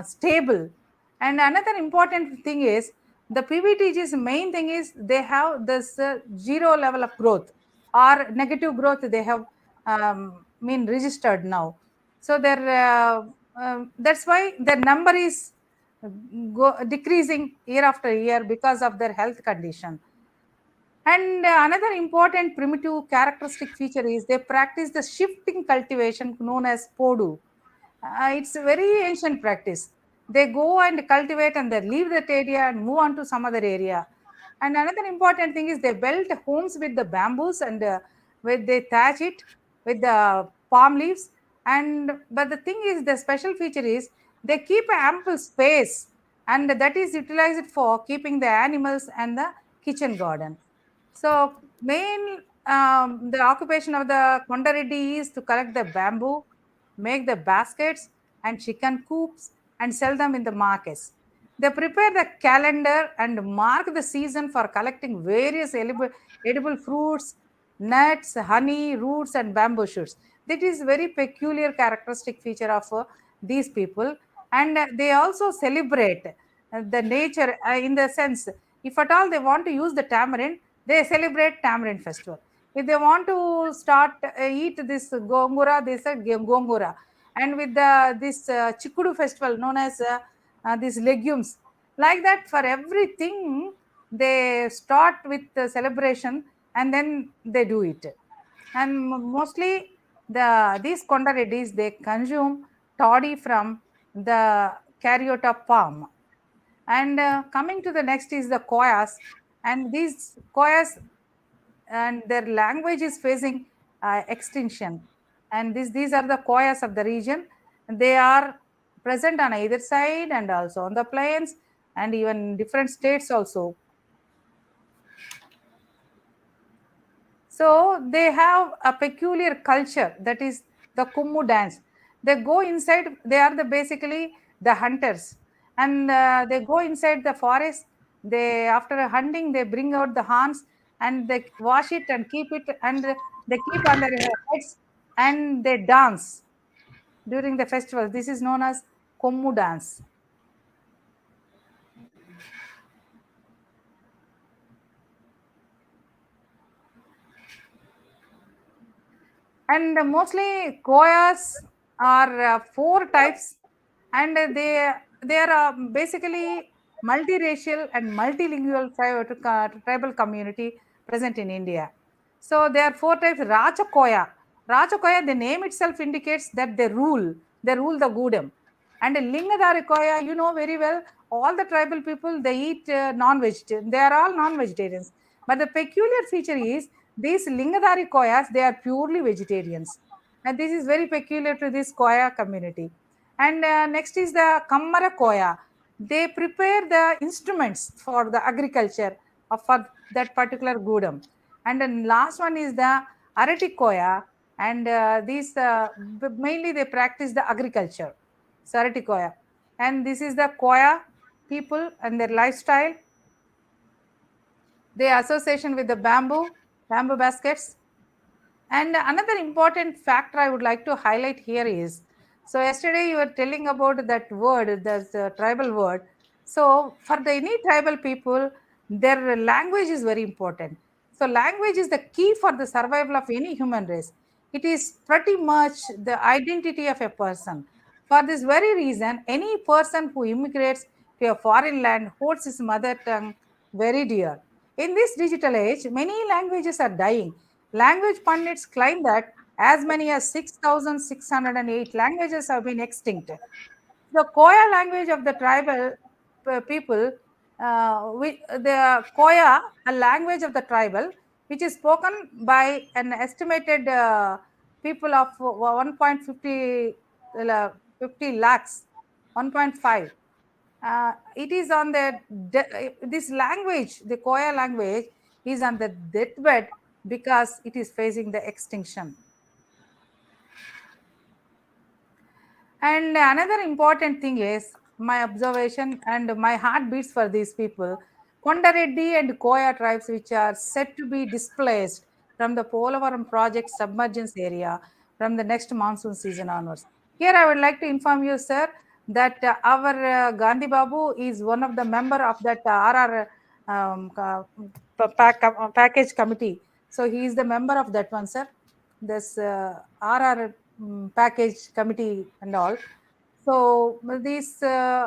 stable. And another important thing is the PVTG's main thing is they have this zero level of growth or negative growth they have registered now. So that's why their number is decreasing year after year because of their health condition. And another important primitive characteristic feature is they practice the shifting cultivation known as Podu. It's a very ancient practice. They go and cultivate and they leave that area and move on to some other area. And another important thing is they build homes with the bamboos, and they thatch it with the palm leaves. But the thing is, the special feature is they keep ample space and that is utilized for keeping the animals and the kitchen garden. So the occupation of the Kondareddy is to collect the bamboo, make the baskets and chicken coops and sell them in the markets. They prepare the calendar and mark the season for collecting various edible fruits, nuts, honey, roots, and bamboo shoots. That is very peculiar characteristic feature of these people, and they also celebrate the nature in the sense, if at all they want to use the tamarind, they celebrate tamarind festival. If they want to start eat this gongura, they say gongura, and with the this chikudu festival known as these legumes, like that for everything they start with the celebration and then they do it. And mostly these Kondareddis, they consume toddy from the caryota palm. And coming to the next is the Koyas, and these Koyas and their language is facing extinction. And these are the Koyas of the region. And they are present on either side and also on the plains and even different states also. So they have a peculiar culture, that is the Kummu dance. They go inside, they are basically the hunters, and they go inside the forest. They, after hunting, they bring out the horns and they wash it and keep it, and they keep on their heads and they dance during the festival. This is known as Kummu dance. And mostly Koyas are four types, and they are basically multiracial and multilingual tribal community present in India. So there are four types. Raja Koya. Raja Koya, the name itself indicates that they rule the Gudam. And Lingadari Koya, you know very well, all the tribal people, they eat non-vegetarian. They are all non-vegetarians. But the peculiar feature is these Lingadari Koyas, they are purely vegetarians. And this is very peculiar to this Koya community. And next is the Kammara Koya. They prepare the instruments for the agriculture of for that particular Gudam. And then last one is the Arati Koya. And these mainly they practice the agriculture. Sarati Koya. And this is the Koya people and their lifestyle. The association with the bamboo baskets. And another important factor I would like to highlight here is, so yesterday you were telling about that word, the tribal word. So for the any tribal people, their language is very important. So language is the key for the survival of any human race. It is pretty much the identity of a person. For this very reason, any person who immigrates to a foreign land holds his mother tongue very dear. In this digital age, many languages are dying. Language pundits claim that as many as 6,608 languages have been extinct. The Koya language of the tribal people, the Koya, a language of the tribal, which is spoken by an estimated people of 1.50 50 lakhs, 1.5. It is on this language, the Koya language, is on the deathbed because it is facing the extinction. And another important thing is my observation and my heart beats for these people. Kondareddy and Koya tribes, which are set to be displaced from the Polavaram project submergence area from the next monsoon season onwards. Here, I would like to inform you, sir, that our Gandhi Babu is one of the member of that RR package committee. So he is the member of that one, sir. This RR package committee and all. So these see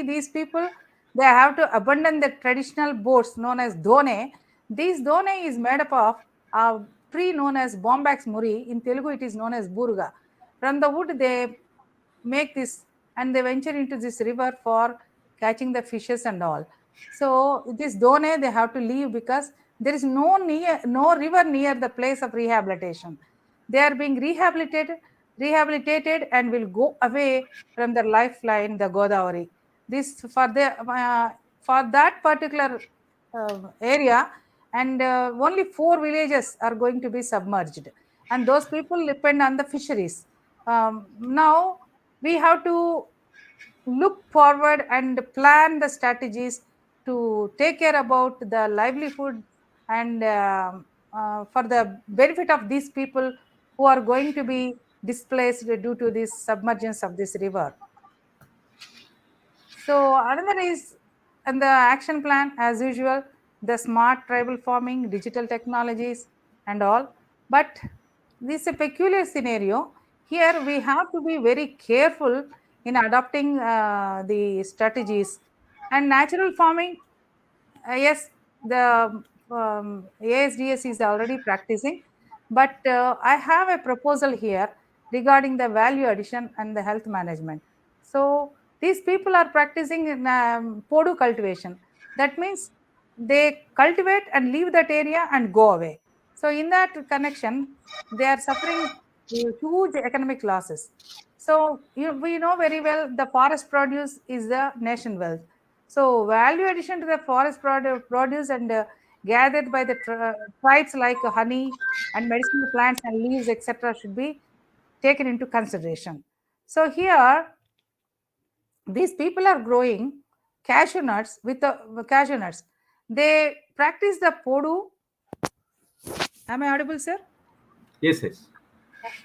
these people, they have to abandon the traditional boats known as done. This done is made up of a tree known as Bombax muri. In Telugu, it is known as burga. From the wood, they make this and they venture into this river for catching the fishes and all. So this done they have to leave because there is no river near the place of rehabilitation. They are being rehabilitated rehabilitated and will go away from the lifeline, the Godavari. This for that particular area, and only 4 villages are going to be submerged, and those people depend on the fisheries. Now we have to look forward and plan the strategies to take care about the livelihood and for the benefit of these people who are going to be displaced due to this submergence of this river. So another is in the action plan, as usual, the smart tribal farming, digital technologies, and all. But this is a peculiar scenario. Here we have to be very careful in adopting the strategies. And natural farming, yes, the ASDS is already practicing, but I have a proposal here regarding the value addition and the health management. So these people are practicing in podu cultivation. That means they cultivate and leave that area and go away. So in that connection, they are suffering huge economic losses. So we know very well the forest produce is the nation wealth. So value addition to the forest produce and gathered by the tribes like honey and medicinal plants and leaves, etc., should be taken into consideration. So here, these people are growing cashew nuts with the cashew nuts. They practice the podu. Am I audible, sir? Yes, yes.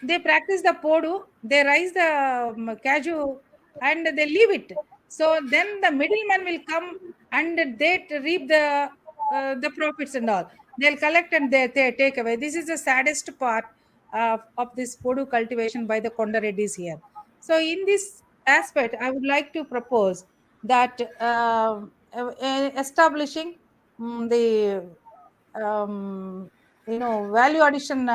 They practice the podu, they raise the cashew and they leave it. So then the middleman will come and they reap the profits and all. They'll collect and they take away. This is the saddest part of this podu cultivation by the Kondareddys here. So in this aspect, I would like to propose that establishing the value addition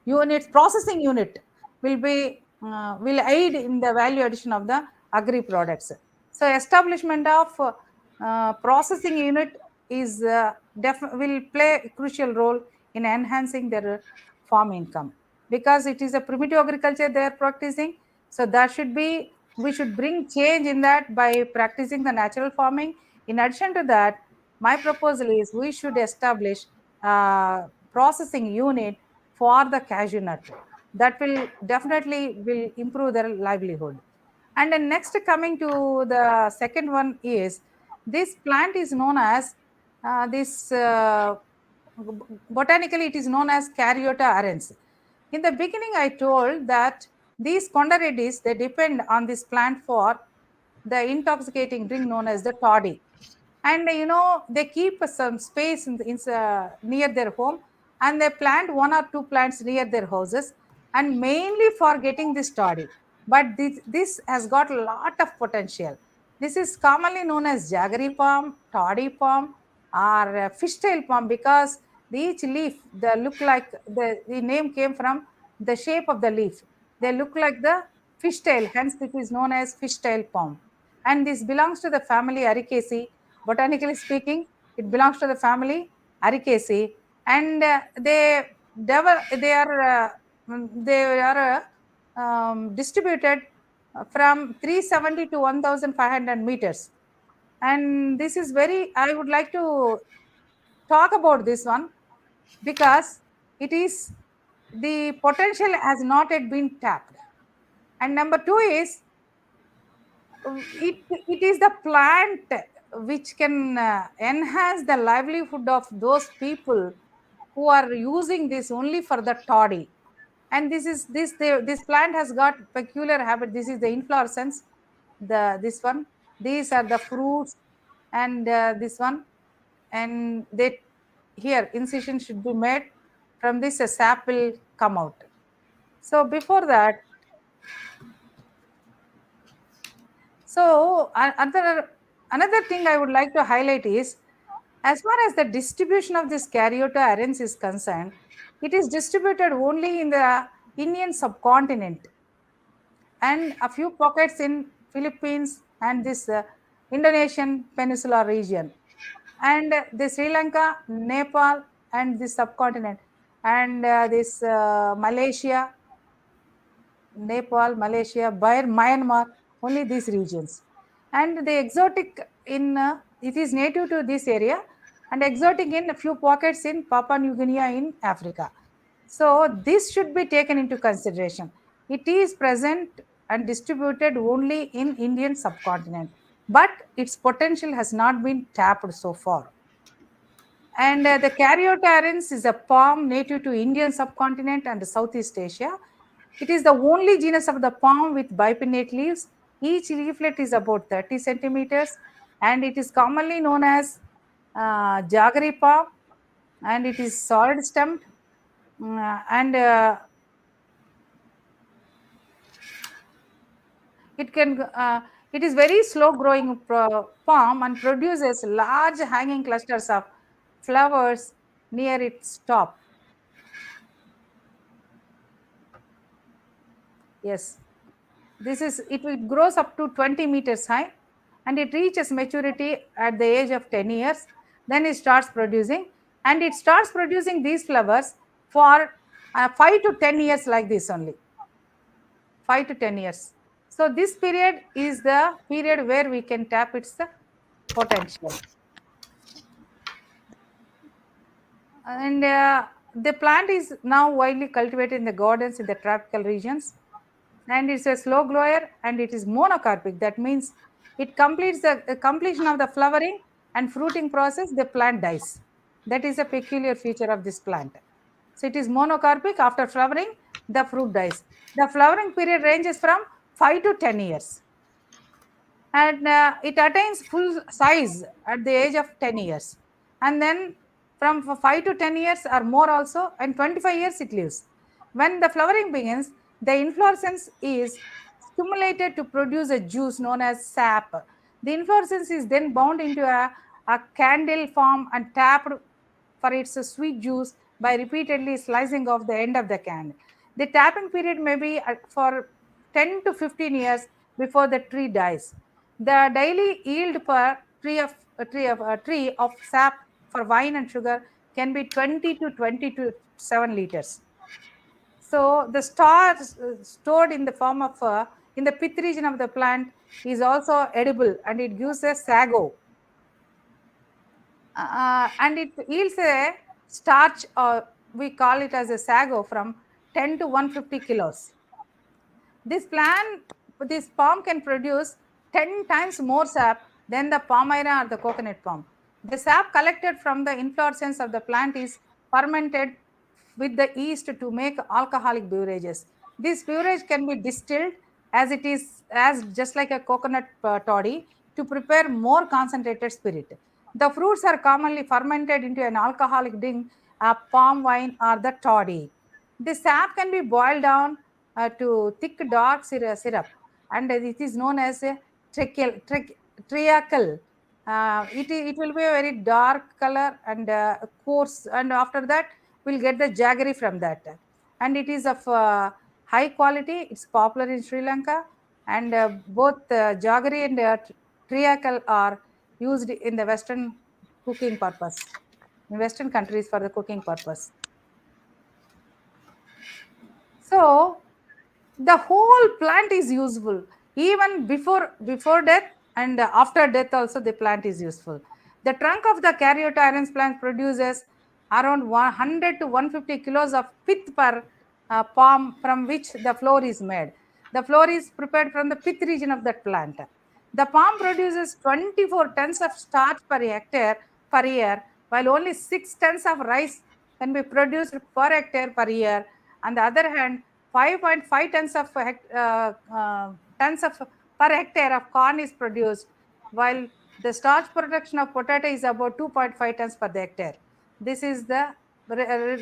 units, processing unit will aid in the value addition of the agri products. So establishment of processing unit is will play a crucial role in enhancing their farm income, because it is a primitive agriculture they are practicing. So that should be, we should bring change in that by practicing the natural farming. In addition to that, my proposal is we should establish processing unit for the cashew nut. That will definitely will improve their livelihood. And then next, coming to the second one is, this plant is known as this botanically it is known as Caryota arens. In the beginning, I told that these Kondareddys, they depend on this plant for the intoxicating drink known as the toddy. And they keep some space near their home, and they plant 1 or 2 plants near their houses, and mainly for getting this toddy. But this has got a lot of potential. This is commonly known as jaggery palm, toddy palm, or fishtail palm, because each leaf, they look like the name came from the shape of the leaf. They look like the fishtail, hence it is known as fishtail palm. And this belongs to the family Aricaceae. Botanically speaking, it belongs to the family Aricaceae, and they are distributed from 370 to 1,500 meters. And this is very, I would like to talk about this one, because it is, the potential has not yet been tapped. And number two is, it is the plant which can enhance the livelihood of those people who are using this only for the toddy. And this plant has got peculiar habit. This is the inflorescence, this one, these are the fruits, and this one, and they, here incision should be made. From this a sap will come out. So before that, so another thing I would like to highlight is, as far as the distribution of this Caryota arens is concerned, it is distributed only in the Indian subcontinent and a few pockets in Philippines and this Indonesian peninsula region, and the Sri Lanka, Nepal, and this subcontinent, and this Malaysia, Nepal, Malaysia, Myanmar, only these regions. And the exotic in it is native to this area and exotic in a few pockets in Papua New Guinea in Africa. So this should be taken into consideration. It is present and distributed only in Indian subcontinent, but its potential has not been tapped so far. And the Caryopteryx is a palm native to Indian subcontinent and Southeast Asia. It is the only genus of the palm with bipinnate leaves. Each leaflet is about 30 centimeters and it is commonly known as jaggery palm, and it is solid stemmed. And it can it is very slow growing palm and produces large hanging clusters of flowers near its top. Yes, this is it grows up to 20 meters high and it reaches maturity at the age of 10 years. Then it starts producing, and it starts producing these flowers for 5 to 10 years, like this only. 5 to 10 years. So this period is the period where we can tap its potential. And the plant is now widely cultivated in the gardens in the tropical regions, and it's a slow grower and it is monocarpic. That means it completes the completion of the flowering and fruiting process, the plant dies. That is a peculiar feature of this plant. So it is monocarpic. After flowering, the fruit dies. The flowering period ranges from 5 to 10 years, and it attains full size at the age of 10 years, and then from 5 to 10 years or more also, and 25 years it lives. When the flowering begins, the inflorescence is stimulated to produce a juice known as sap. The inflorescence is then bound into a candle form and tapped for its sweet juice by repeatedly slicing off the end of the can. The tapping period may be for 10 to 15 years before the tree dies. The daily yield per tree of sap for wine and sugar can be 20 to 27 liters. So the starch stored in the form of in the pith region of the plant is also edible, and it gives a sago, and it yields a starch, we call it as a sago, from 10 to 150 kilos. This plant, this palm can produce 10 times more sap than the palm or the coconut palm. The sap collected from the inflorescence of the plant is fermented with the yeast to make alcoholic beverages. This beverage can be distilled as it is, as just like a coconut toddy, to prepare more concentrated spirit. The fruits are commonly fermented into an alcoholic drink, a palm wine or the toddy. The sap can be boiled down to thick dark syrup, and it is known as a treacle. It will be a very dark color and coarse, and after that we'll get the jaggery from that, and it is of high quality. It's popular in Sri Lanka, and both jaggery and treacle are used in the western cooking purpose, in western countries for the cooking purpose. So the whole plant is useful even before death, and after death also the plant is useful. The trunk of the Caryopteryx plant produces around 100 to 150 kilos of pith per palm, from which the flour is made. The flour is prepared from the pith region of that plant. The palm produces 24 tons of starch per hectare per year, while only 6 tons of rice can be produced per hectare per year. On the other hand, 5.5 tons of tons of per hectare of corn is produced, while the starch production of potato is about 2.5 tons per hectare. This is the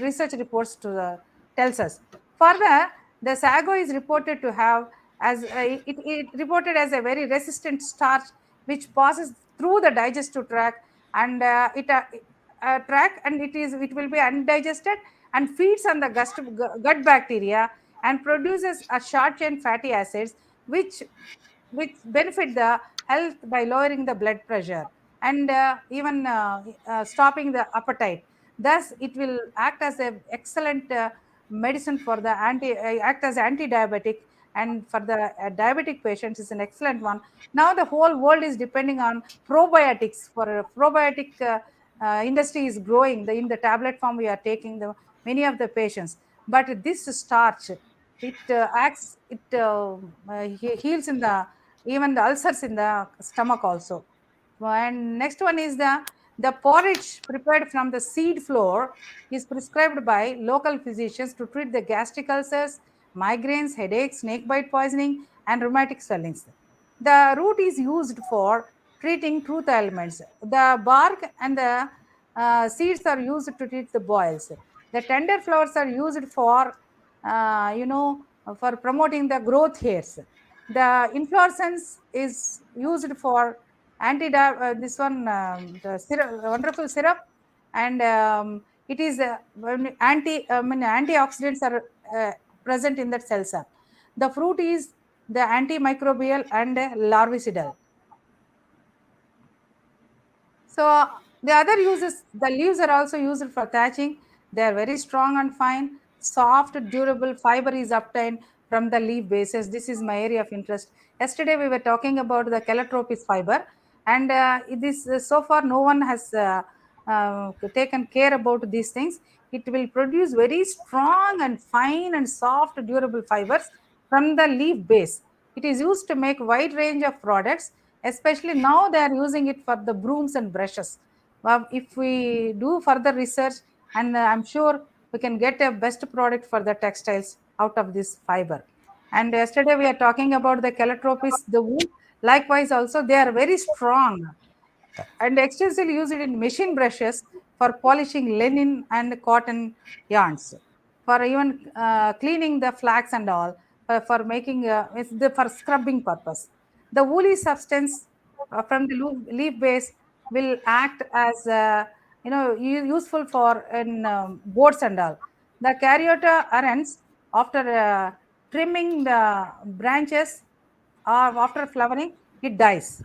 research reports tells us. Further, the sago is reported to have it reported as a very resistant starch which passes through the digestive tract, and tract, and it will be undigested and feeds on the gut bacteria and produces a short chain fatty acids which benefit the health by lowering the blood pressure and even stopping the appetite. Thus it will act as an excellent medicine for the act as anti-diabetic and for the diabetic patients is an excellent one. Now the whole world is depending on probiotics. For probiotic industry is growing. In the tablet form we are taking the many of the patients. But this starch, it acts, it heals in the even the ulcers in the stomach also. And next one is the porridge prepared from the seed flour is prescribed by local physicians to treat the gastric ulcers, migraines, headaches, snake bite poisoning, and rheumatic swellings. The root is used for treating tooth ailments. The bark and the seeds are used to treat the boils. The tender flowers are used for, for promoting the growth hairs. The inflorescence is used for this one, the syrup, wonderful syrup, and it is antioxidants are present in that cell sap. The fruit is the antimicrobial and larvicidal. So the other uses, the leaves are also used for thatching. They are very strong and fine. Soft, durable fiber is obtained from the leaf bases. This is my area of interest. Yesterday we were talking about the calotropis fiber, and this so far no one has taken care about these things. It will produce very strong and fine and soft, durable fibers from the leaf base. It is used to make wide range of products, especially now they are using it for the brooms and brushes. If we do further research, and I'm sure we can get a best product for the textiles out of this fiber. And yesterday we are talking about the calotropis, the wool. Likewise, also they are very strong and extensively used in machine brushes for polishing linen and cotton yarns, for even cleaning the flax and all, for making for scrubbing purpose. The woolly substance from the leaf base will act as useful for in boats and all. The caryota arends after trimming the branches or after flowering, it dies.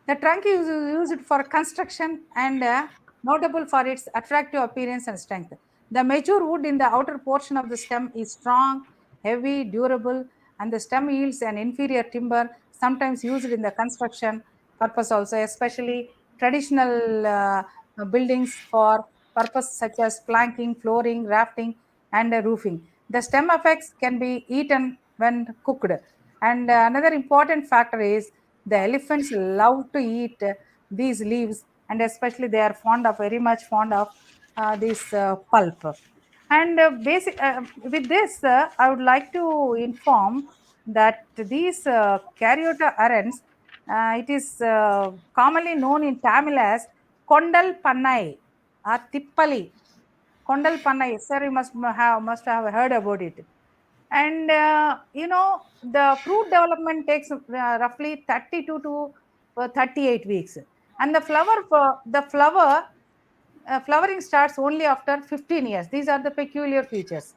The trunk is used for construction and notable for its attractive appearance and strength. The mature wood in the outer portion of the stem is strong, heavy, durable, and the stem yields an inferior timber, sometimes used in the construction purpose also, especially traditional buildings for purpose such as planking, flooring, rafting, and roofing. The stem effects can be eaten when cooked. And another important factor is the elephants love to eat these leaves, and especially they are very much fond of this pulp. And with this, I would like to inform that these Caryota arends, it is commonly known in Tamil as Kondal Pannai or Tippali. Kondal Pannai, sir, you must have heard about it. And the fruit development takes roughly 32 to 38 weeks, and flowering starts only after 15 years. These are the peculiar features.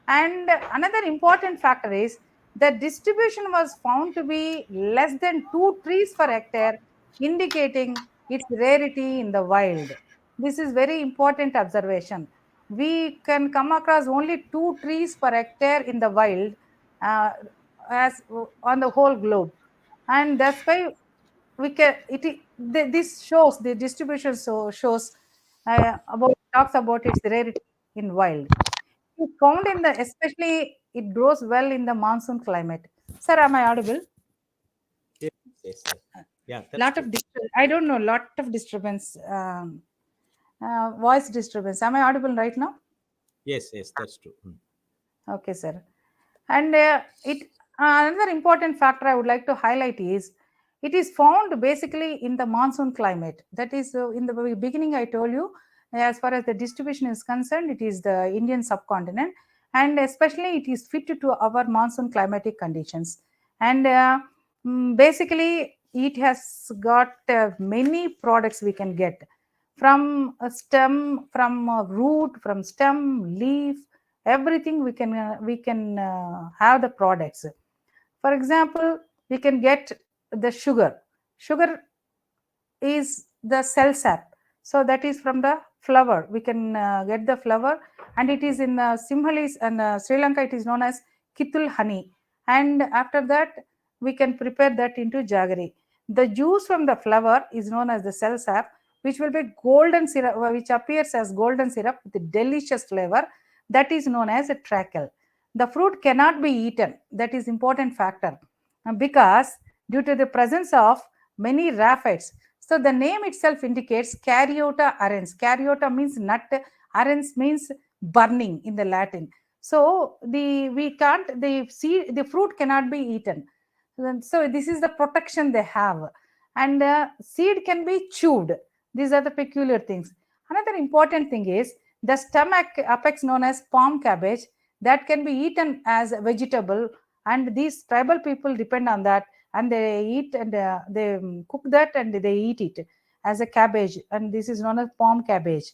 And another important factor is the distribution was found to be less than 2 trees per hectare, indicating its rarity in the wild. This is very important observation. We can come across only 2 trees per hectare in the wild, uh, as on the whole globe, and that's why we can this shows the distribution, so shows about talks about its rarity in wild. It's found in the, especially it grows well in the monsoon climate. Sir, am I audible? Yes, yes, yes. Yeah, that's Lot true. of I don't know, lot of disturbance, voice disturbance. Am I audible right now? Yes, yes, that's true. Okay, sir. And another important factor I would like to highlight is it is found basically in the monsoon climate. That is, in the beginning, I told you, as far as the distribution is concerned, it is the Indian subcontinent, and especially it is fit to our monsoon climatic conditions. And basically, it has got many products we can get from a stem, from a root, from stem, leaf, everything we can have the products. For example, we can get the sugar is the cell sap, so that is from the flower. We can get the flower, and it is in Simhalis and Sri Lanka, it is known as Kitul honey. and after that we can prepare that into jaggery. The juice from the flower is known as the cell sap, which will be golden syrup, which appears as golden syrup with a delicious flavor, that is known as a tracheal. The fruit cannot be eaten, that is important factor, because due to the presence of many raphides. So the name itself indicates Caryota arens. Caryota means nut, arens means burning in the Latin. So the fruit cannot be eaten. So this is the protection they have, and seed can be chewed. These are the peculiar things. Another important thing is the stomach apex known as palm cabbage, that can be eaten as a vegetable, and these tribal people depend on that, and they eat, and they cook that and they eat it as a cabbage, and this is known as palm cabbage.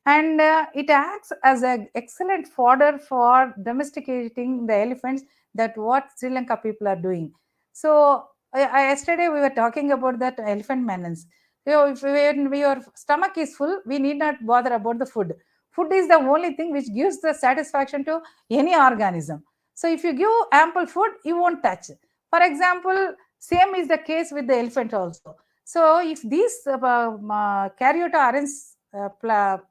And it acts as an excellent fodder for domesticating the elephants, that what Sri Lanka people are doing. So yesterday we were talking about that elephant manance. If when your stomach is full, we need not bother about the food. Food is the only thing which gives the satisfaction to any organism. So if you give ample food, you won't touch. For example, same is the case with the elephant also. So if these Caryota arens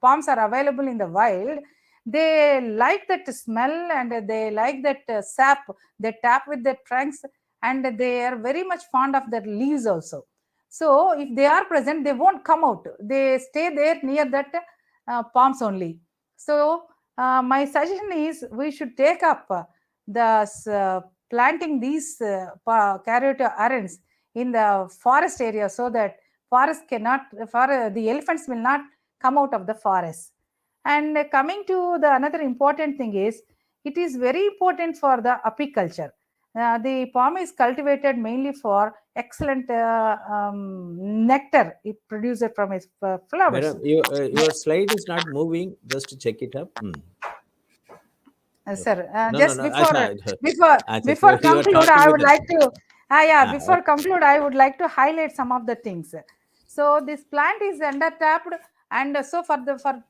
palms are available in the wild, they like that smell, and they like that sap. They tap with their trunks, and they are very much fond of their leaves also. So if they are present, they won't come out. They stay there near that palms only. So my suggestion is we should take up planting these Caryota arens in the forest area, so that the elephants will not come out of the forest. And coming to the another important thing is, it is very important for the apiculture. The palm is cultivated mainly for excellent nectar it produces from its flowers. Madam, your slide is not moving. Just check it up. Sir, No, just Acha, before you are conclude, talking I with would like to before okay. conclude, I would like to highlight some of the things. So this plant is undertapped, and so for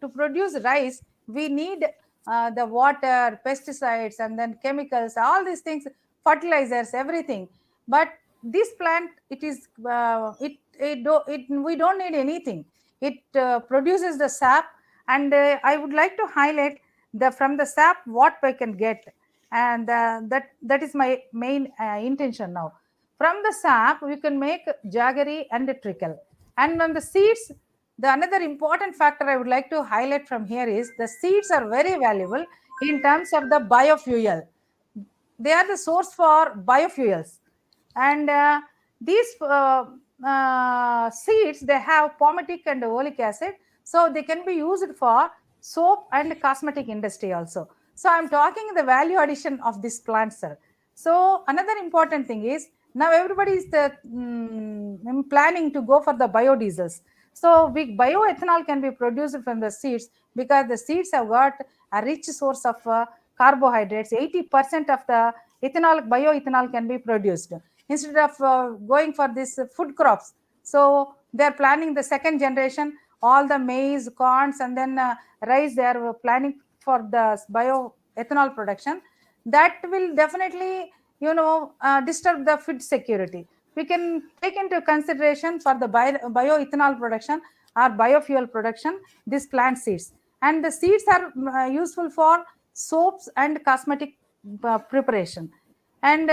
to produce rice, we need the water, pesticides, and then chemicals, all these things, fertilizers, everything. But this plant, it is we don't need anything. It produces the sap, and I would like to highlight from the sap what I can get, and that is my main intention now. From the sap we can make jaggery and a trickle, and on the seeds, the another important factor I would like to highlight from here is the seeds are very valuable in terms of the biofuel. They are the source for biofuels, and these seeds, they have palmitic and oleic acid, so they can be used for soap and cosmetic industry also. So I'm talking the value addition of this plant, sir. So another important thing is, now everybody is planning to go for the biodiesels. So bioethanol can be produced from the seeds, because the seeds have got a rich source of carbohydrates. 80% of the bioethanol can be produced instead of going for these food crops. So they're planning the second generation, all the maize, corns, and then rice. They are planning for the bioethanol production. That will definitely, disturb the food security. We can take into consideration for the bioethanol production or biofuel production these plant seeds, and the seeds are useful for soaps and cosmetic preparation. And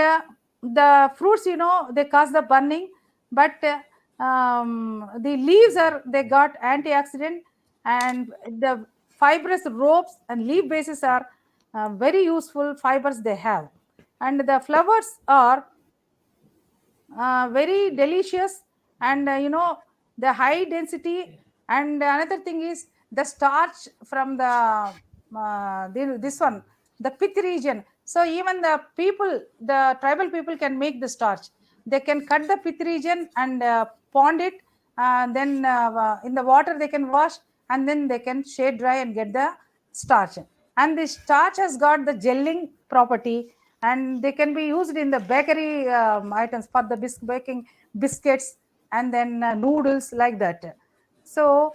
the fruits, they cause the burning, but the leaves they got antioxidant, and the fibrous ropes and leaf bases are very useful fibers they have, and the flowers are very delicious, and the high density. And another thing is the starch from this one, the pith region. So even the tribal people can make the starch. They can cut the pith region and pond it, then in the water they can wash, and then they can shade dry and get the starch. And the starch has got the gelling property, and they can be used in the bakery items for the baking biscuits, and then noodles, like that. So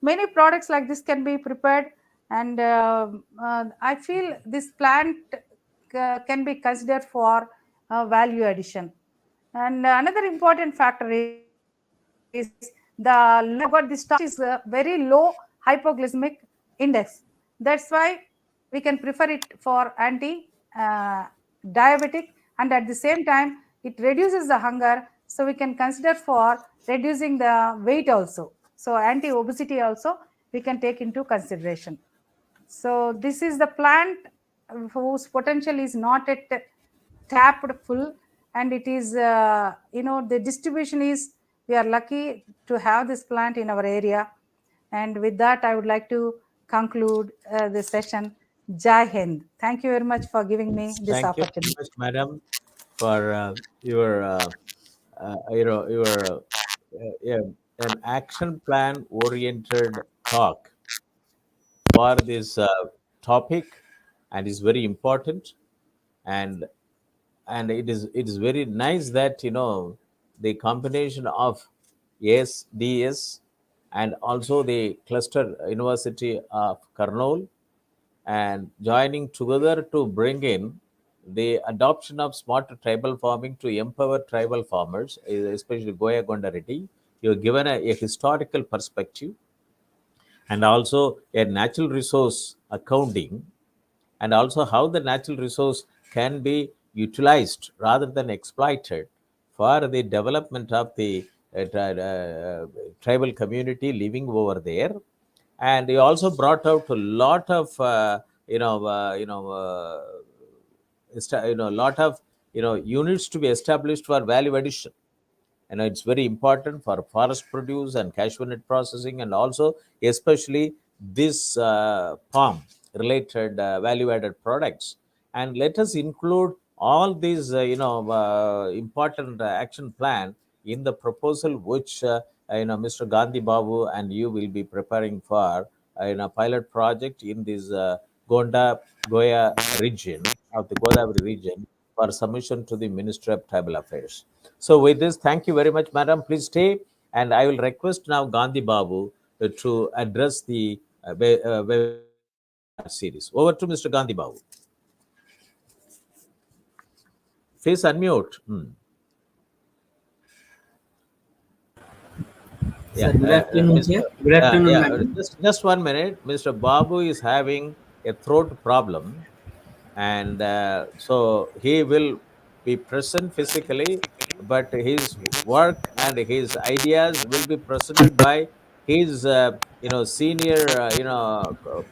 many products like this can be prepared, and I feel this plant can be considered for value addition. And another important factor is the got this starch is very low hypoglycemic index. That's why we can prefer it for anti diabetic, and at the same time it reduces the hunger, so we can consider for reducing the weight also. So anti obesity also we can take into consideration. So this is the plant whose potential is not at tapped full, and it is the distribution is, we are lucky to have this plant in our area. And with that, I would like to conclude the session. Jai Hind. Thank you very much for giving me this Thank you opportunity. very much, madam, for your yeah, an action plan oriented talk for this topic, and is very important. and it is very nice that the combination of ASDS and also the cluster University of Kurnool, and joining together to bring in the adoption of smart tribal farming to empower tribal farmers, especially Koya Kondareddy. You have given a historical perspective, and also a natural resource accounting, and also how the natural resource can be utilized rather than exploited for the development of the tribal community living over there. And he also brought out a lot of lot of units to be established for value addition. It's very important for forest produce and cashew nut processing, and also especially this palm related value added products. And let us include all these important action plan in the proposal which Mr. Gandhi Babu and you will be preparing for in a pilot project in this Goya region of the Godavari region, for submission to the Ministry of Tribal Affairs. So with this, thank you very much, madam. Please stay, and I will request now Gandhi Babu to address the series. Over to Mr. Gandhi Babu. Please unmute. Sir, good afternoon, sir. Good afternoon, madam. Just 1 minute. Mr. Babu is having a throat problem, and so he will be present physically, but his work and his ideas will be presented by his senior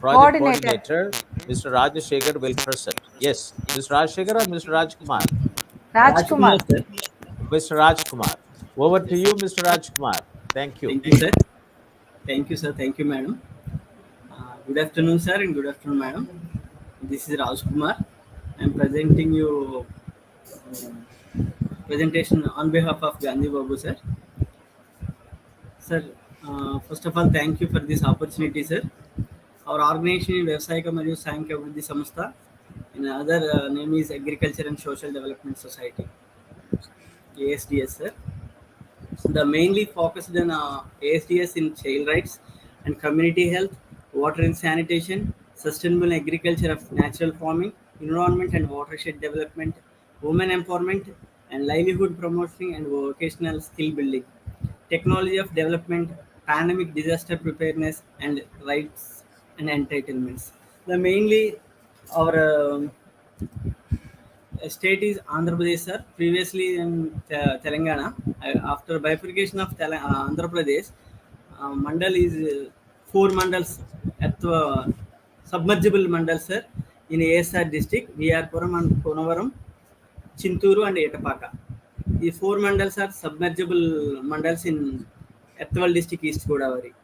project Coordinator. coordinator, Mr. Rajashekhar, will present. Yes, Mr. Rajashekhar or Mr. Rajkumar? Rajkumar. Rajkumar, sir. Mr. Rajkumar. Over to Yes, you, sir. Mr. Rajkumar. Thank you. Thank you, sir. Thank you, sir. Thank you, madam. Good afternoon, sir, and good afternoon, madam. This is Rajkumar. I am presenting you presentation on behalf of Gandhi Babu, sir. Sir, first of all, thank you for this opportunity, sir. Our organization is Vyavasayika Mariyu Sayanka Abhivrudhi Samastha. In other name is Agriculture and Social Development Society, ASDS, sir. The mainly focused on ASDS in child rights and community health, water and sanitation, sustainable agriculture of natural farming, environment and watershed development, women empowerment, and livelihood promotion and vocational skill building, technology of development, pandemic disaster preparedness, and rights and entitlements. The mainly our state is Andhra Pradesh, sir. Previously in Telangana. After bifurcation of Andhra Pradesh, Mandal is 4 mandals at submergible mandal, sir. In ASR district, we are Puram and Konavaram, Chinturu and Etapaka. The 4 mandals are submergible mandals in Ethwal district, East Godavari.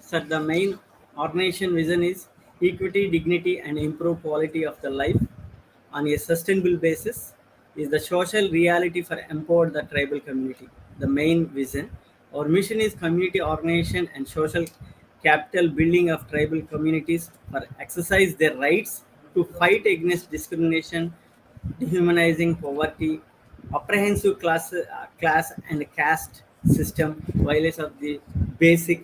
Sir, the main organization vision is equity, dignity, and improve quality of the life on a sustainable basis is the social reality for empower the tribal community. The main vision. Our mission is community organization and social capital building of tribal communities for exercise their rights to fight against discrimination, dehumanizing poverty, apprehensive class and caste system, violation of the basic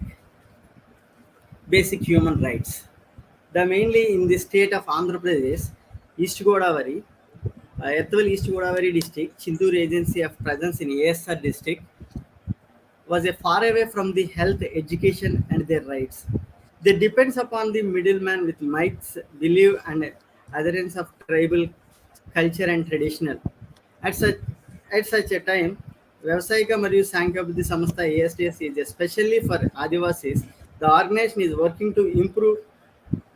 human rights. The mainly in the state of Andhra Pradesh, East Godavari, East Godavari district, Chintur agency of presence in ASR district, was a far away from the health, education, and their rights. They depends upon the middleman with myths, belief, and adherence of tribal culture and traditional. At such at such a time, వ్యవసాయిక మరియు సాంకేతిక సంస్థ ASDS is especially for Adivasis. The organization is working to improve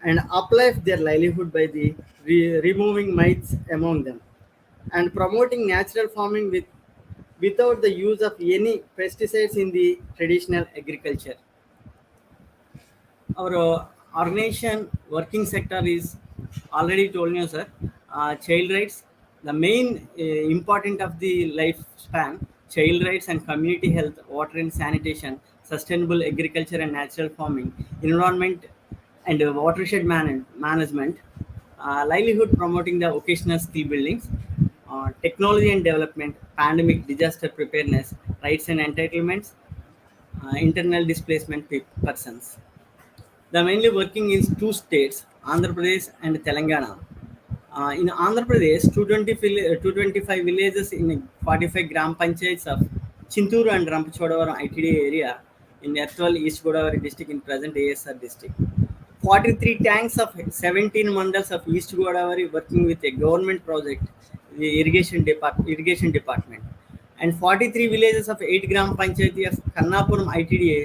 and uplift their livelihood by the removing myths among them and promoting natural farming without the use of any pesticides in the traditional agriculture. Our organization working sector is already told you, sir. Child rights, the main important of the lifespan, child rights and community health, water and sanitation, sustainable agriculture and natural farming, environment and watershed management, livelihood promoting the vocational skill buildings, technology and development, pandemic disaster preparedness, rights and entitlements, internal displacement persons. They are mainly working in two states, Andhra Pradesh and Telangana. In Andhra Pradesh, 225 villages in 45 gram panchayats of Chinturu and Rampuchodavaram ITD area in East Godavari district in present ASR district. 43 tanks of 17 mandals of East Godavari working with a government project, the irrigation department, and 43 villages of 8 gram panchayati of Kannapuram ITDA,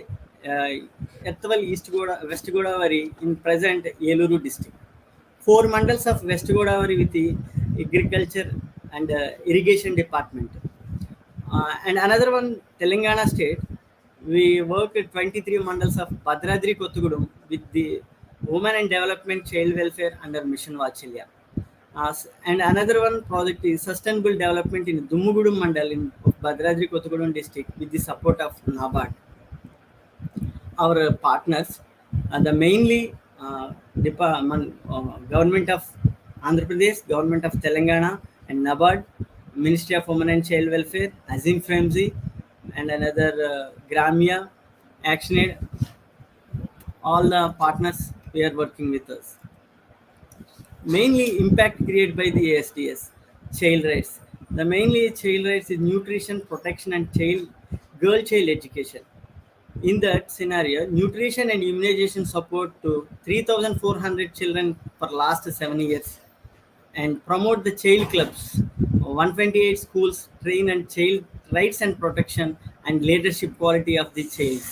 West Godavari in present Yeluru district. 4 mandals of West Godavari with the agriculture and irrigation department. And another one, Telangana state, we work at 23 mandals of Bhadradri Kottagudem with the Women and Development Child Welfare under Mission Vachilya. And another one project is Sustainable Development in Dummugudum Mandal in Bhadradri Kottagudem district with the support of NABARD. Our partners, the mainly government of Andhra Pradesh, government of Telangana, and NABARD, Ministry of Women and Child Welfare, Azim Framzi, and another Gramia, ActionAid. All the partners we are working with us. Mainly impact created by the ASDS, child rights. The mainly child rights is nutrition, protection, and girl child education. In that scenario, nutrition and immunization support to 3,400 children for last 7 years, and promote the child clubs. 128 schools train and child rights and protection and leadership quality of the child.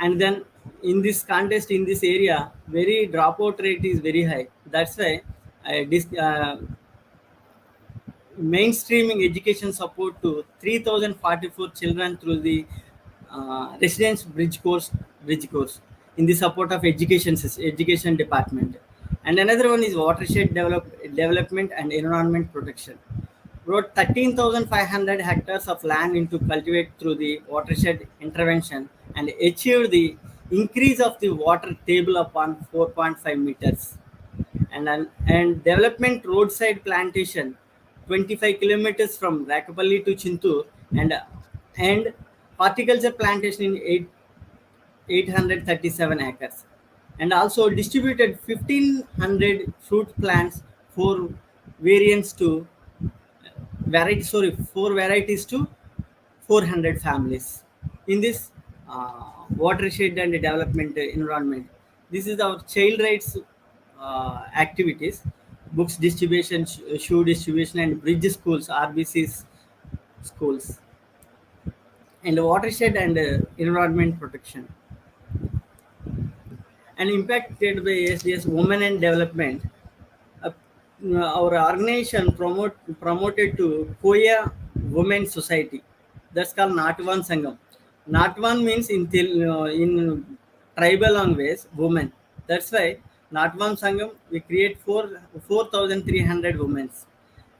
And then in this contest, in this area, very dropout rate is very high. That's why mainstreaming education support to 3,044 children through the residence bridge course in the support of education department. And another one is watershed development and environment protection. Brought 13,500 hectares of land into cultivate through the watershed intervention and achieved the increase of the water table upon 4.5 meters. And development roadside plantation 25 kilometers from Rekhapally to Chintur, and horticulture plantation in 837 acres, and also distributed 1,500 fruit plants, 4 varieties to 400 families in this watershed and development environment. This is our child rights activities, books distribution, shoe distribution, and bridge schools, RBCs schools, and watershed and environment protection. And impacted by ASDS Women and Development, our organization promoted to Koya Women Society. That's called Natwan Sangam. Natwan means in tribal language, women. That's why Natwan Sangam, we create 4,300 women.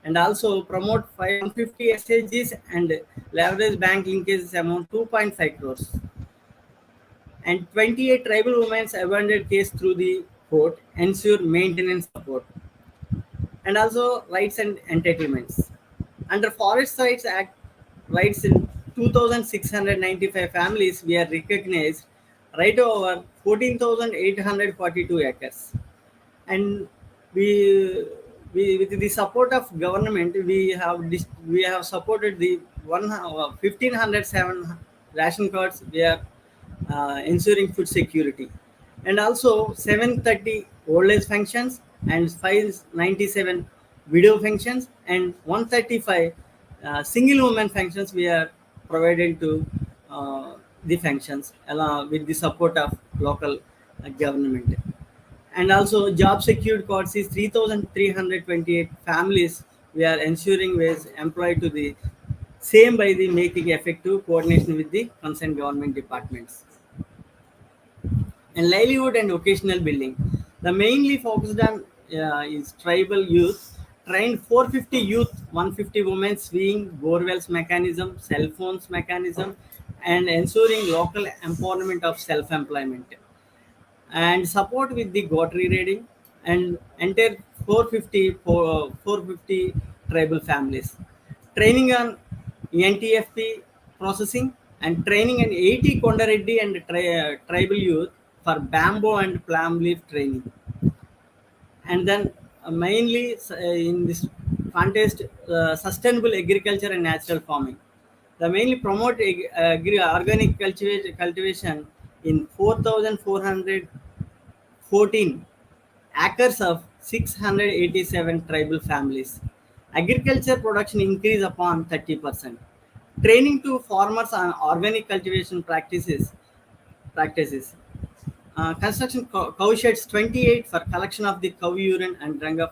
And also promote 550 SHGs and leverage bank linkages amount 2.5 crores. And 28 tribal women abandoned case through the court, ensure maintenance support. And also rights and entitlements. Under Forest Rights Act, rights in 2,695 families we are recognized right over 14,842 acres. And we, with the support of government, we have supported the 1507 ration cards. We are ensuring food security, and also 730 old age functions and 597 widow functions and 135 single woman functions we are provided to the functions along with the support of local government. And also job secured cards is 3,328 families we are ensuring was employed to the same by the making effective coordination with the concerned government departments. And livelihood and vocational building. The mainly focused on is tribal youth, trained 450 youth, 150 women swinging, borewells mechanism, cell phones mechanism, and ensuring local empowerment of self-employment. And support with the Godavari rating and enter 450 tribal families. Training on NTFP processing and training on 80 Kondareddy and tribal youth for bamboo and palm leaf training. And then mainly in this contest, sustainable agriculture and natural farming. The mainly promote organic cultivation in 4,414 acres of 687 tribal families. Agriculture production increase upon 30%. Training to farmers on organic cultivation practices. Construction cow sheds 28 for collection of the cow urine and drug of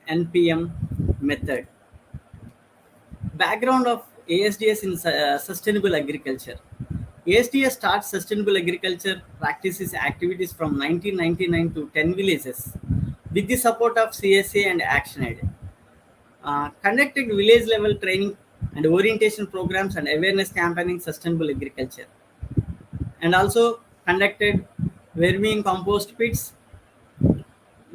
NPM method. Background of ASDS in sustainable agriculture. ASDS starts sustainable agriculture practices activities from 1999 to 10 villages with the support of CSA and ActionAid. Conducted village level training and orientation programs and awareness campaigning sustainable agriculture. And also conducted verming compost pits,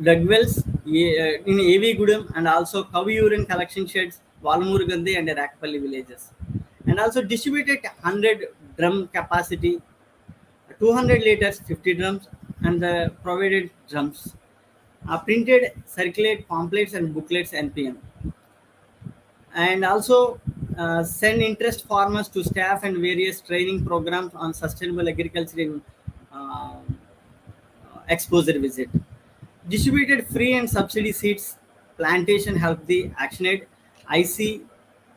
dug wells in AV Gudam and also cow urine collection sheds, Gandhi and Rekhapally villages. And also distributed 100 drum capacity, 200 liters, 50 drums, and the provided drums. Printed circulate pamphlets and booklets NPM. And also send interest farmers to staff and various training programs on sustainable agriculture in exposure visit. Distributed free and subsidy seeds, plantation help the ActionAid, IC,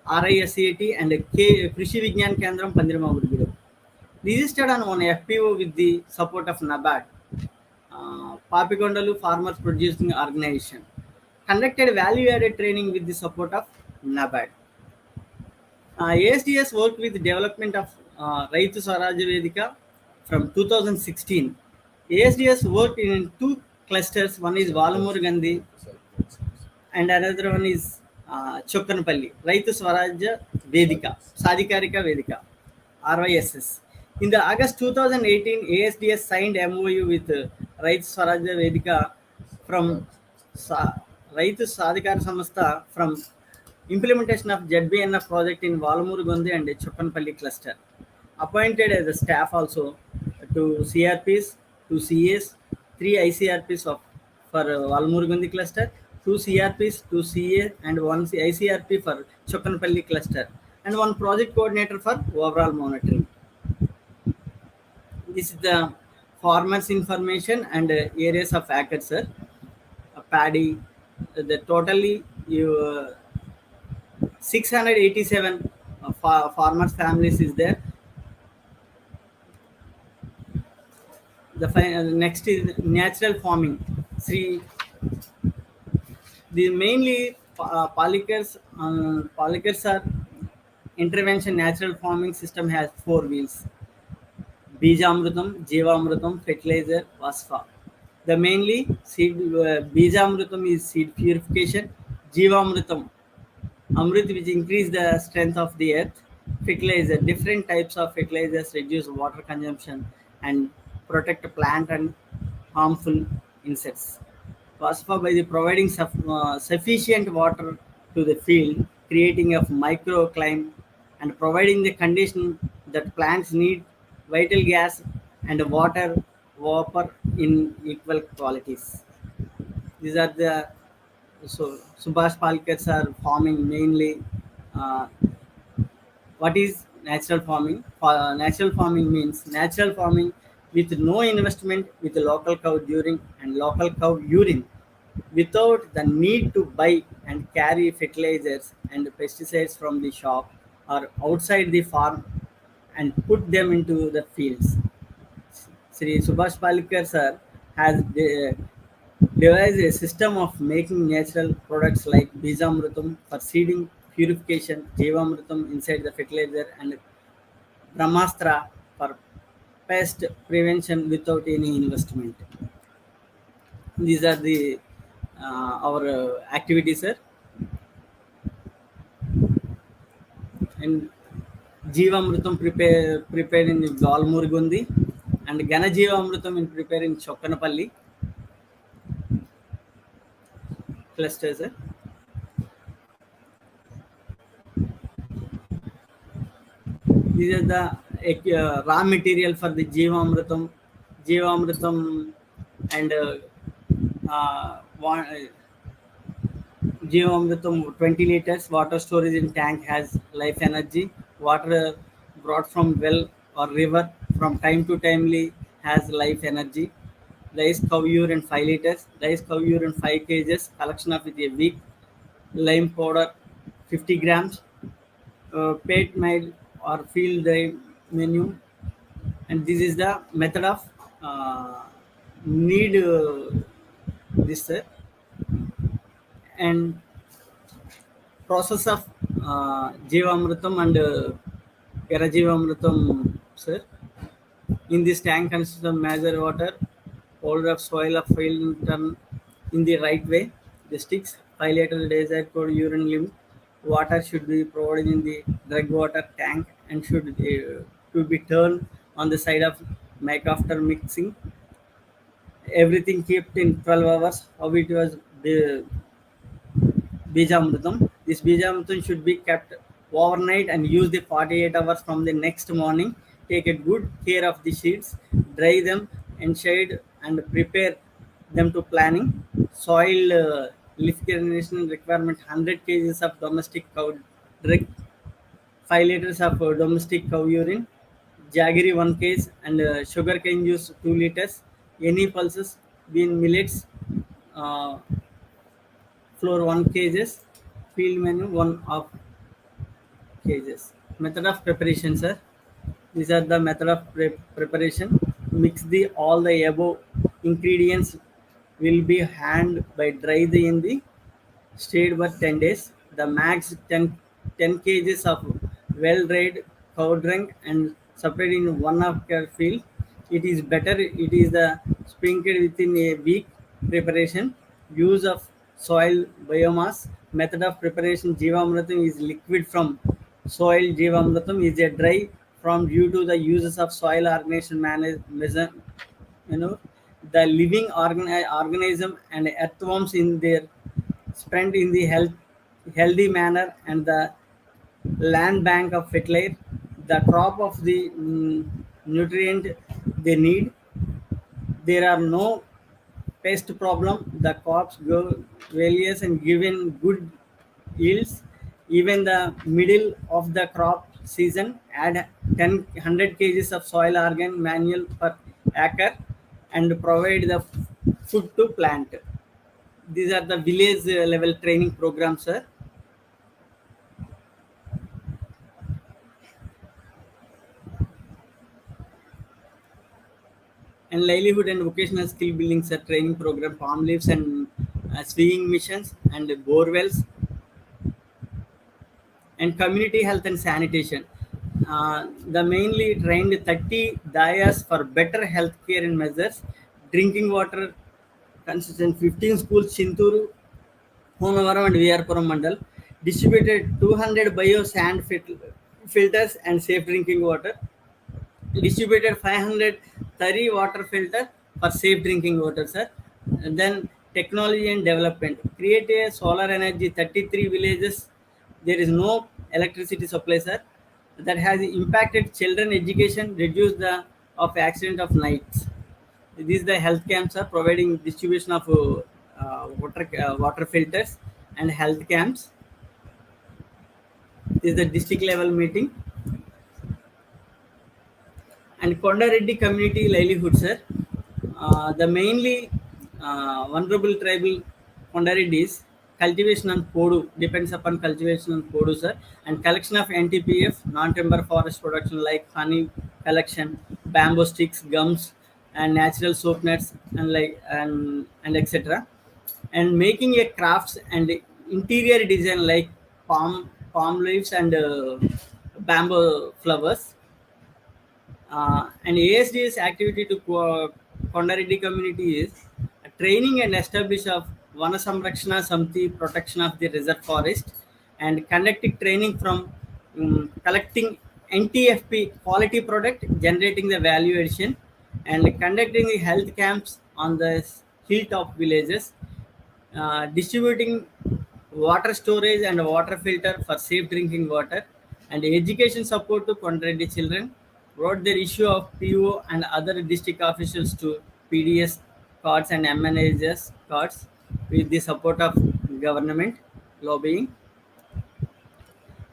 RISAT and Krishi Vigyan Kendram Pandirama. Registered on one FPO with the support of NABARD, Papikondalu Farmers Producing Organization. Conducted value-added training with the support of NABARD. ASDS worked with the development of Raitu Swarajya Vedika from 2016. ASDS worked in two clusters. One is Gandhi and another one is Chokkanapalli, Raitu Swarajya Vedika, Sadhikarika Vedika, RYSS. In the August 2018, ASDS signed MOU with Raitu Swarajya Vedika from Raitu Sadhikara Samastha from implementation of ZBNF project in Gandhi and Chokkanapalli cluster. Appointed as a staff also to CRPs, 2 CAs, 3 ICRPs for Gandhi cluster, 2 CRPs, 2 CA and 1 ICRP for Chokkanapalli cluster and 1 project coordinator for overall monitoring. This is the farmers information and areas of acres, sir. Paddy, the totally 687 farmers families is there. The next is natural farming. The mainly Palikars are intervention natural farming system has 4 wheels: Bijamrutam, Jivamrutam, fertilizer, Vasfa. The mainly seed Bijamrutam is seed purification, Jivamrutam Amrit which increase the strength of the earth, fertilizer, different types of fertilizers reduce water consumption and protect plant and harmful insects. Vasfa by the providing sufficient water to the field, creating a microclimate and providing the condition that plants need vital gas and water vapor in equal qualities. These are the So Subhash Palkar are farming mainly. Uh, what is natural farming? Natural farming means natural farming with no investment with local cow during and local cow urine without the need to buy and carry fertilizers and pesticides from the shop or outside the farm and put them into the fields. Sri Subhash Palkar sir has devised a system of making natural products like Bijamrutam for seeding purification, Jivamrutam inside the fertilizer, and Brahmastra for pest prevention without any investment. These are the our activities, sir. And Jivamrutam prepared in Galmurgundi, and Gana Jivamrutam in prepared in Chokkanapalli cluster, sir. These are the raw material for the Jivamrutam, and Jivamrutam 20 liters water storage in tank has life energy. Water brought from well or river from time to timely has life energy. Rice cow urine 5 liters. Rice cow urine 5 kgs. Collection of it a week. Lime powder 50 grams. Pet made or field dry menu. And this is the method of need this and process of Jivamrutam and Yarajivamrutam, sir. In this tank consists of measure water, powder of soil of failed turn in the right way. The sticks, 5 liter desired code urine limit. Water should be provided in the drug water tank and should to be turned on the side of make after mixing. Everything kept in 12 hours. How it was the Bijamrutam. This Bijamrutam should be kept overnight and use the 48 hours from the next morning. Take a good care of the seeds, dry them and shade and prepare them to planning. Soil leaf germination requirement 100 kgs of domestic cow drink, 5 liters of domestic cow urine, jaggery 1 kg and sugar cane juice 2 liters. Any pulses, bean millets, uh, flour 1 kgs, field menu 1 of kgs. Method of preparation, sir. These are the method of preparation. Mix the all the above ingredients will be hand by dry the in the stayed for 10 days. The max 10 kgs of well dried cow drink and separate in 1 acre field. It is better. It is the sprinkled within a week preparation. Use of soil biomass. Method of preparation Jivamrutam is liquid from soil. Jivamrutam is a dry from due to the uses of soil organization you know the living organism and earthworms in their spent in the healthy manner and the land bank of fertilizer, the crop of the nutrient they need. There are no pest problem. The crops grow various and given good yields. Even the middle of the crop season, add 100 kgs of soil organ manual per acre and provide the food to plant. These are the village level training programs, sir. And livelihood and vocational skill building, sir, training program, palm leaves and swimming missions and bore wells and community health and sanitation. The mainly trained 30 dayas for better health care and measures. Drinking water consistent 15 schools, Chinturu, Hon'ble and Puram Mandal. Distributed 200 bio sand filters and safe drinking water. Distributed 530 water filter for safe drinking water, sir. And then technology and development. Create a solar energy 33 villages. There is no electricity supply, sir. That has impacted children education, reduce the of accident of nights. These the health camps are providing distribution of water filters and health camps. This is the district level meeting. And Kondareddy community livelihood, sir. The mainly vulnerable tribal Kondareddys cultivation on Podu depends upon cultivation on Podu, sir, and collection of NTPF non-timber forest production like honey collection, bamboo sticks, gums, and natural soap nuts, and and etc. And making a crafts and interior design like palm leaves and bamboo flowers. And ASDS activity to Kondareddy community is training and establish of Vana Samrakshana Samti protection of the reserve forest, and conducting training from collecting NTFP quality product, generating the value addition, and conducting the health camps on the hilltop villages, distributing water storage and water filter for safe drinking water, and education support to Kondareddy children, wrote their issue of PO and other district officials to PDS cards and MNHS cards with the support of government lobbying.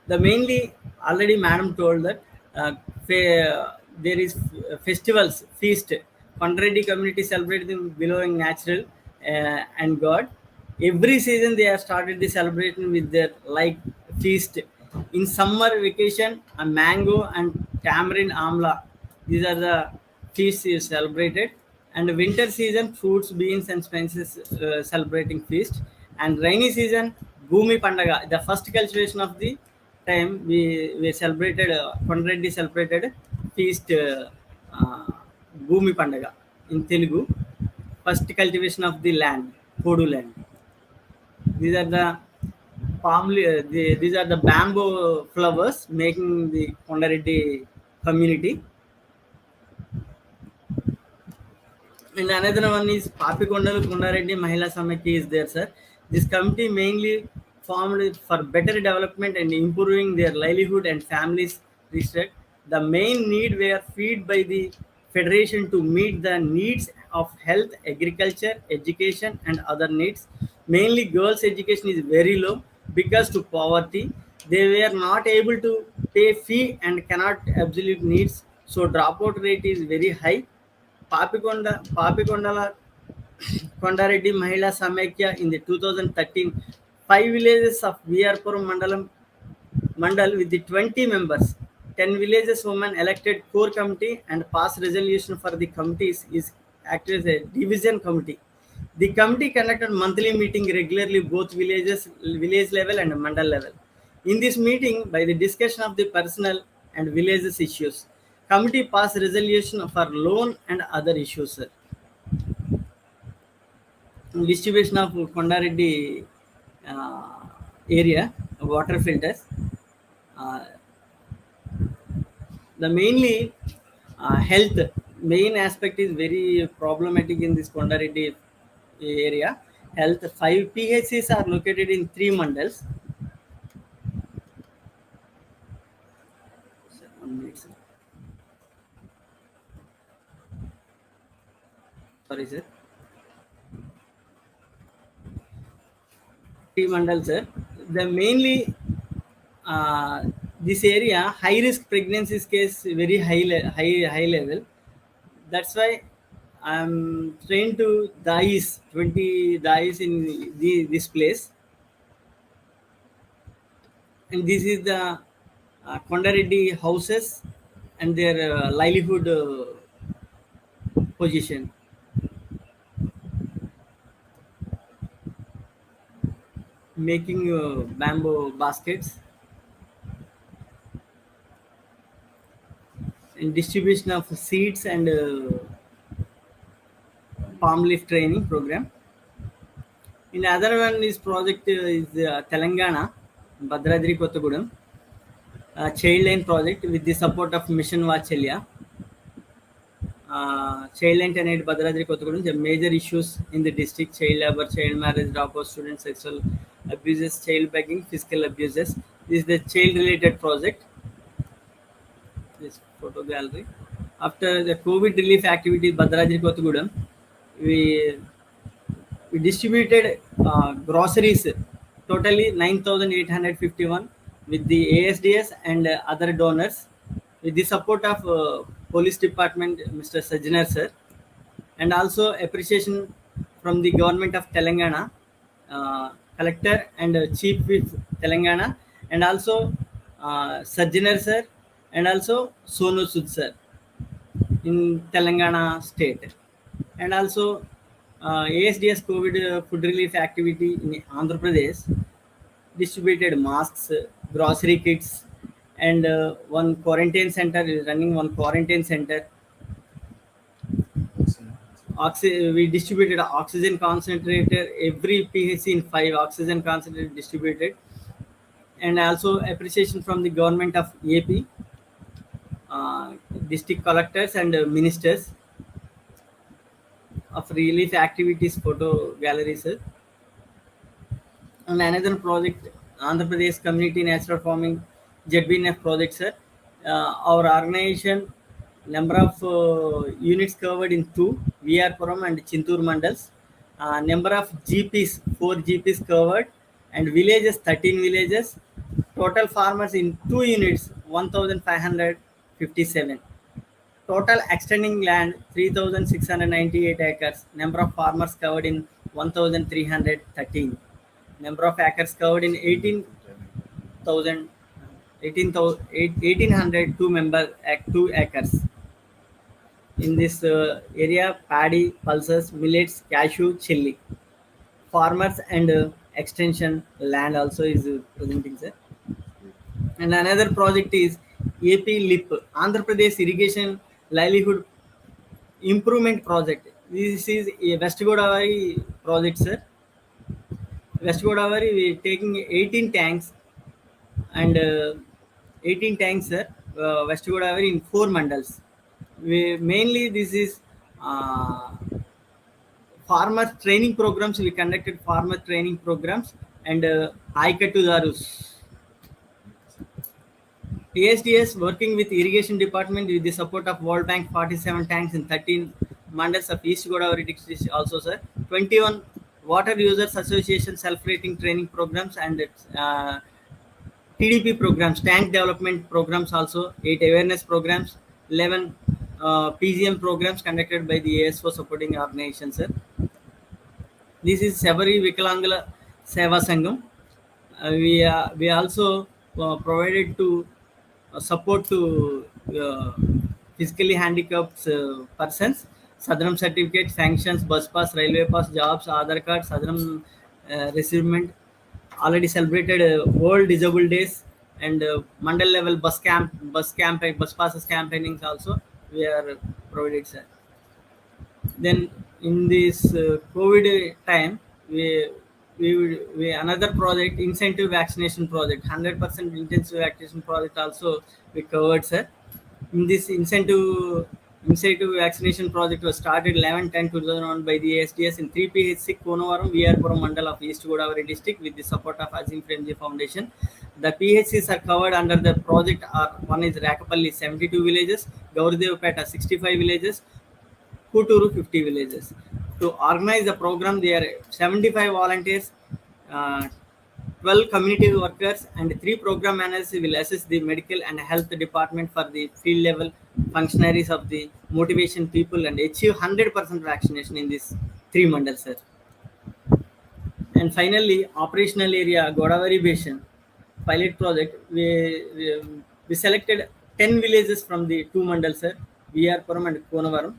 The mainly already madam told that there is festivals feast. Kondareddy community celebrating belonging natural and God. Every season they have started the celebration with their like feast. In summer vacation, a mango and tamarind amla. These are the feasts is celebrated. And winter season, fruits, beans, and spices celebrating feast. And rainy season, Bhumi Pandaga, the first cultivation of the time we celebrated Kondareddy celebrated feast Bhumi Pandaga in Telugu, first cultivation of the land, Podu land. These are the these are the bamboo flowers making the Kondareddy community. And another one is Papikondalu Kondareddy Mahila Samaki is there, sir. This committee mainly formed for better development and improving their livelihood and families' district. The main need were feed by the federation to meet the needs of health, agriculture, education, and other needs. Mainly, girls' education is very low because to poverty. They were not able to pay fee and cannot absolute needs. So dropout rate is very high. Papikondala Kondareddy Mahila Samakya in the 2013, 5 villages of Viyarpuram Mandal with the 20 members, 10 villages women elected core committee and passed resolution for the committees is acted as a division committee. The committee conducted monthly meeting regularly both village level and mandal level. In this meeting, by the discussion of the personal and villages issues, committee passed resolution for loan and other issues, sir. Distribution of Kondareddy area water filters. The mainly health main aspect is very problematic in this Kondareddy area. Health 5 PHCs are located in 3 mandals. Sir, 1 minute, sir. Sorry, sir. 3 mandals, sir. The mainly this area high risk pregnancy case very high level. That's why I'm trying to dice 20 dice in this place, and this is the Kondareddy houses and their livelihood position. Making bamboo baskets and distribution of seeds and palm leaf training program. In other one is project is Telangana Bhadradri Kottagudem child line project with the support of Mission Vachalya. Child line tenant Bhadradri Kottagudem, the major issues in the district: child labor, child marriage, dropout, student sexual abuses, child begging, physical abuses. This is the child related project. This photo gallery. After the COVID relief activity, Bhadradri Kottagudem, we We distributed groceries, totally 9,851 with the ASDS and other donors, with the support of Police Department, Mr. Sajjanar sir, and also appreciation from the government of Telangana, collector and chief whip Telangana, and also Sajjanar sir, and also Sonu Sood sir in Telangana state, and also ASDS COVID food relief activity in Andhra Pradesh distributed masks, grocery kits, and one quarantine center is running one quarantine center. We distributed oxygen concentrator, every PHC in 5 oxygen concentrator distributed, and also appreciation from the government of AP, district collectors and ministers of relief activities, photo galleries. And another project, Andhra Pradesh Community Natural Farming ZBNF project, sir. Our organization number of units covered in 2 VR Puram and Chintur Mandals. Number of GPs, 4 GPs covered, and villages, 13 villages. Total farmers in 2 units, 1,557. Total extending land, 3,698 acres. Number of farmers covered in 1,313. Number of acres covered in 18,000, 2 acres. In this area, paddy, pulses, millets, cashew, chili. Farmers and extension land also is presenting, sir. And another project is AP LIP, Andhra Pradesh Irrigation Livelihood Improvement Project. This is a West Godavari project, sir. West Godavari, we taking 18 tanks and 18 tanks, sir. West Godavari in 4 mandals. Mainly this is farmer training programs. We conducted farmer training programs and Aikatudarus. ASDS working with irrigation department with the support of World Bank, 47 tanks in 13 mandals of East Godavari district also, sir. 21 water users association self-rating training programs and TDP programs, tank development programs also, 8 awareness programs, 11 PGM programs conducted by the ASO supporting organization, sir. This is Sabari Vikalangala Seva Sangam. We also provided to support to physically handicapped persons, Sadram certificate, sanctions, bus pass, railway pass, jobs, Aadhaar card, Sadram receivement. Already celebrated World Disabled Days and Mandal level bus campaign, bus passes campaignings also we are provided, sir. Then in this COVID time, we another project, incentive vaccination project, 100% intensive vaccination project also we covered, sir. In this incentive vaccination project was started 11/10/2001 by the ASDS in 3 PHC Kunwar, Puram Mandal of East Godavari district with the support of Azim Fremji Foundation. The PHCs are covered under the project are one is Rekhapally 72 villages, Gauridevpeta 65 villages, Kuturu 50 villages. To organize the program, there are 75 volunteers, 12 community workers, and 3 program managers will assist the medical and health department for the field level functionaries of the motivation people and achieve 100% vaccination in this 3 mandals, sir. And finally, operational area Godavari Basin pilot project. We selected 10 villages from the 2 mandals, sir, VR Puram and Konavaram.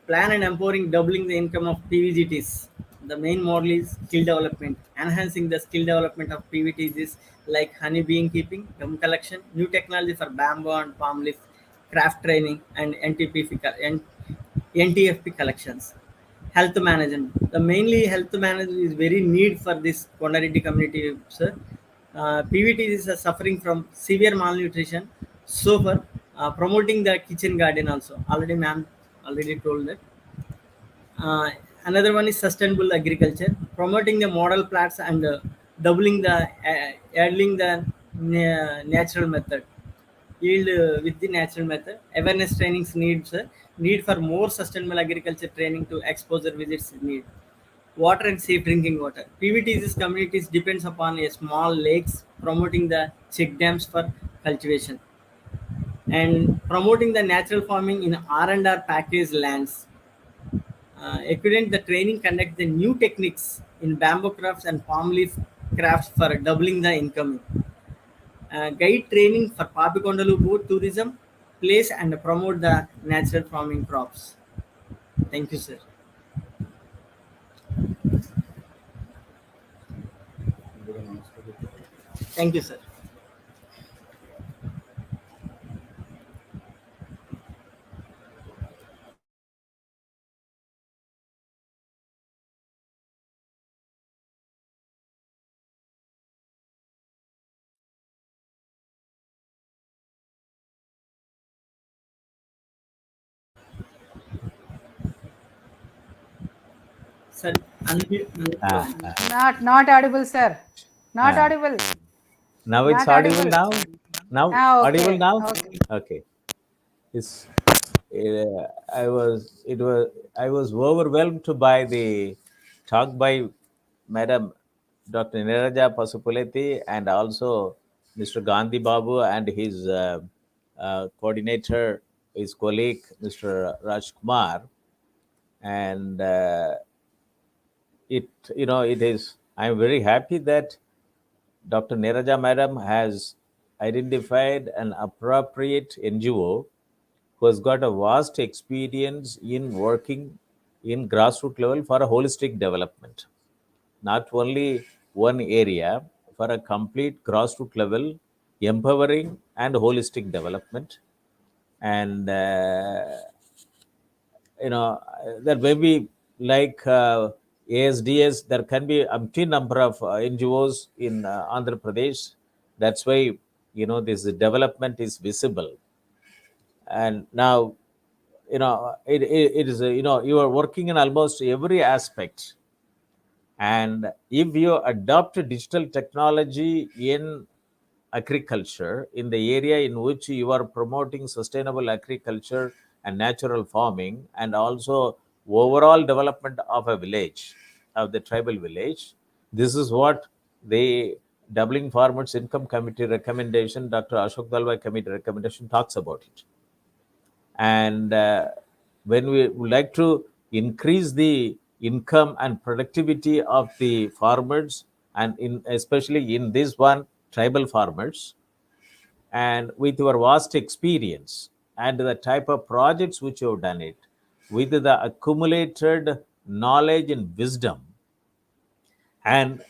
Plan and empowering doubling the income of PVGTs. The main model is skill development, enhancing the skill development of PVTs like honey beeing keeping, gum collection, new technology for bamboo and palm leaf, craft training, and NTFP collections. Health management. The mainly health management is very need for this Kondareddy community, sir. PVTs are suffering from severe malnutrition. So for promoting the kitchen garden also. Already ma'am already told that. Another one is sustainable agriculture, promoting the model plots and doubling the adding the natural method yield with the natural method. Awareness trainings needs need for more sustainable agriculture training to exposure visits need. water and safe drinking water. PVTG's communities depends upon a small lakes, promoting the check dams for cultivation and promoting the natural farming in R&R package lands. Equivalent the training conduct the new techniques in bamboo crafts and palm leaf crafts for doubling the income. Guide training for Papikondalu boat tourism place and promote the natural farming crops. Thank you, sir. Thank you, sir. Sir, Ah, Not audible, sir. Not ah. audible. Now it's Not audible audible. now? Now audible Okay. now? Okay. Okay. It's I was overwhelmed by the talk by Madam Dr. Neeraja Pasupuleti and also Mr. Gandhi Babu and his coordinator, his colleague, Mr. Raj Kumar. And it is, I'm very happy that Dr. Neeraja Madam has identified an appropriate NGO who has got a vast experience in working in grassroots level for a holistic development. Not only one area, for a complete grassroots level, empowering and holistic development. And there may be like ASDS, there can be umpteen number of NGOs in Andhra Pradesh. That's why this development is visible. And now it is you are working in almost every aspect. And if you adopt digital technology in agriculture, in the area in which you are promoting sustainable agriculture and natural farming, and also overall development of a village, of the tribal village, this is what the Doubling Farmers Income Committee recommendation, Dr. Ashok Dalwai Committee recommendation talks about it. And when we would like to increase the income and productivity of the farmers, and especially in this one, tribal farmers, and with your vast experience and the type of projects which you have done it, with the accumulated knowledge and wisdom, and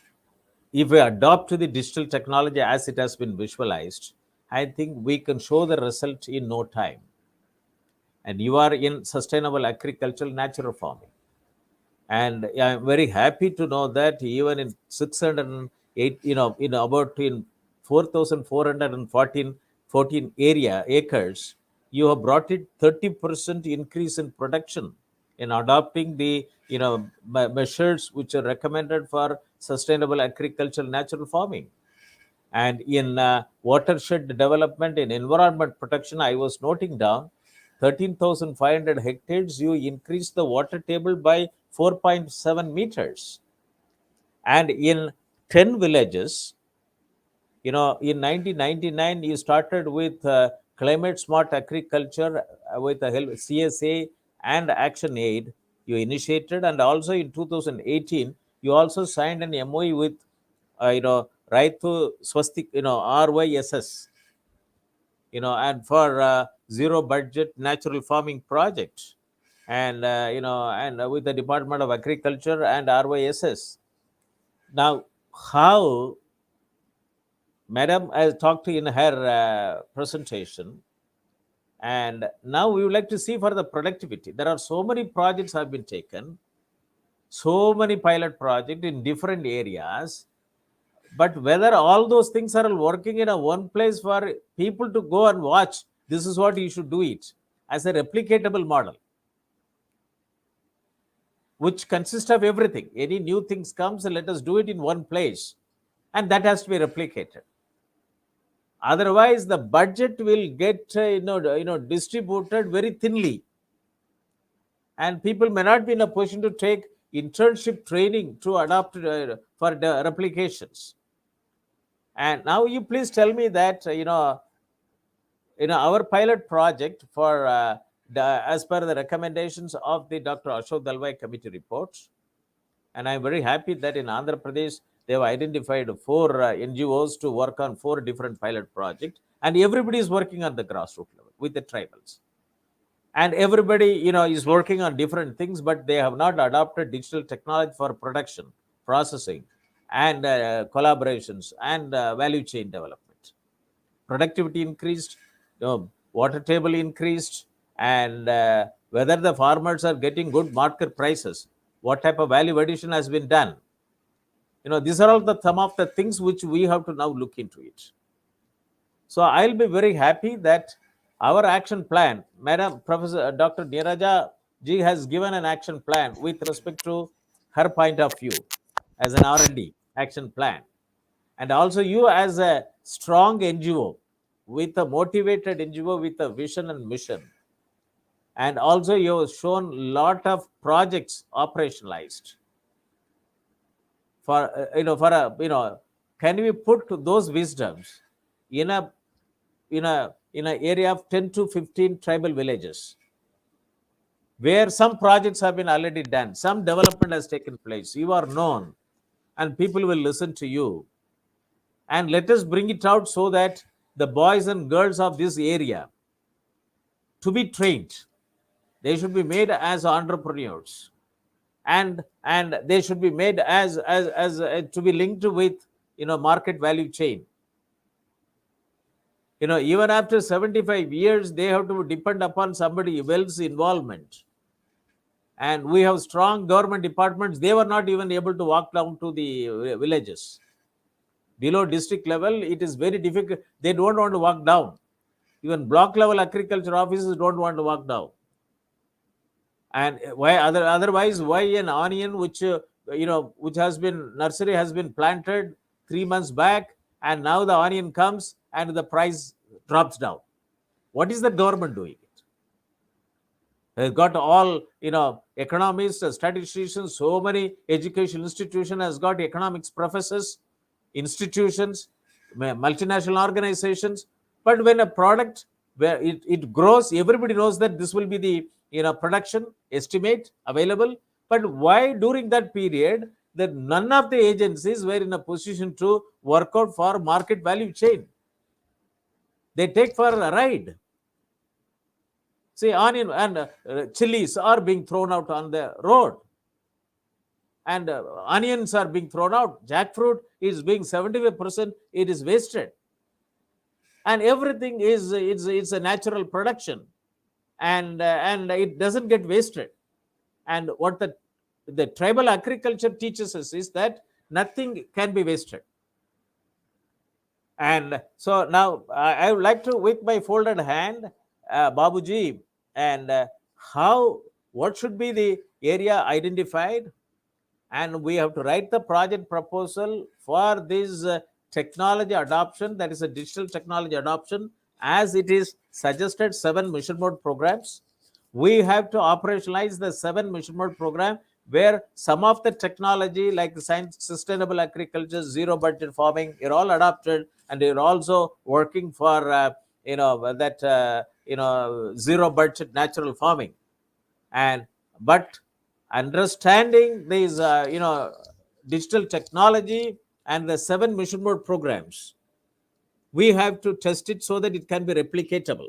if we adopt the digital technology as it has been visualized, I think we can show the result in no time. And you are in sustainable agricultural natural farming. And I'm very happy to know that even in 608, in about in 4,414 acres, you have brought it 30% increase in production in adopting the measures which are recommended for sustainable agricultural natural farming. And in watershed development, in environment protection, I was noting down 13,500 hectares, you increase the water table by 4.7 meters. And in 10 villages, in 1999, you started with climate smart agriculture with the help CSA and Action Aid you initiated. And also in 2018, you also signed an MOU with, Raitu Swastik, RYSS, and for zero budget natural farming project, and with the Department of Agriculture and RYSS. Now, how Madam has talked in her presentation, and now we would like to see for the productivity. There are so many projects have been taken, so many pilot projects in different areas, but whether all those things are working in a one place for people to go and watch, this is what you should do it as a replicatable model, which consists of everything. Any new things comes, let us do it in one place, and that has to be replicated. Otherwise, the budget will get distributed very thinly, and people may not be in a position to take internship training to adopt for the replications. And now you please tell me that, our pilot project for as per the recommendations of the Dr. Ashok Dalwai committee report, and I'm very happy that in Andhra Pradesh they have identified 4 NGOs to work on 4 different pilot projects, and everybody is working on the grassroots level with the tribals, and everybody is working on different things, but they have not adopted digital technology for production, processing, and collaborations and value chain development. Productivity increased, water table increased, and whether the farmers are getting good market prices, what type of value addition has been done. These are all some of the things which we have to now look into it. So I'll be very happy that our action plan, Madam Professor Dr. Neeraja ji has given an action plan with respect to her point of view as an R&D action plan. And also you as a strong NGO, with a motivated NGO with a vision and mission. And also you have shown a lot of projects operationalized. Can we put those wisdoms in a area of 10 to 15 tribal villages, where some projects have been already done, some development has taken place, you are known, and people will listen to you. And let us bring it out so that the boys and girls of this area to be trained, they should be made as entrepreneurs, and they should be made as to be linked with market value chain. Even after 75 years, they have to depend upon somebody else's involvement. And we have strong government departments. They were not even able to walk down to the villages. Below district level, it is very difficult. They don't want to walk down. Even block level agriculture officers don't want to walk down. And why otherwise, why an onion which has been nursery has been planted 3 months back, and now the onion comes and the price drops down? What is the government doing it? They've got all economists, statisticians, so many education institutions has got economics professors, institutions, multinational organizations. But when a product where it grows, everybody knows that this will be the production estimate available. But why during that period that none of the agencies were in a position to work out for market value chain? They take for a ride. See, onion and chilies are being thrown out on the road, and onions are being thrown out. Jackfruit is being 75%, it is wasted, and everything is it's a natural production, and it doesn't get wasted. And what the tribal agriculture teaches us is that nothing can be wasted. And so now I would like to, with my folded hand, Babuji, and what should be the area identified, and we have to write the project proposal for this technology adoption, that is a digital technology adoption, as it is suggested 7 mission mode programs. We have to operationalize the 7 mission mode program, where some of the technology like science, sustainable agriculture, zero budget farming are all adopted, and they're also working for zero budget natural farming. But understanding these digital technology and the 7 mission mode programs, we have to test it so that it can be replicatable.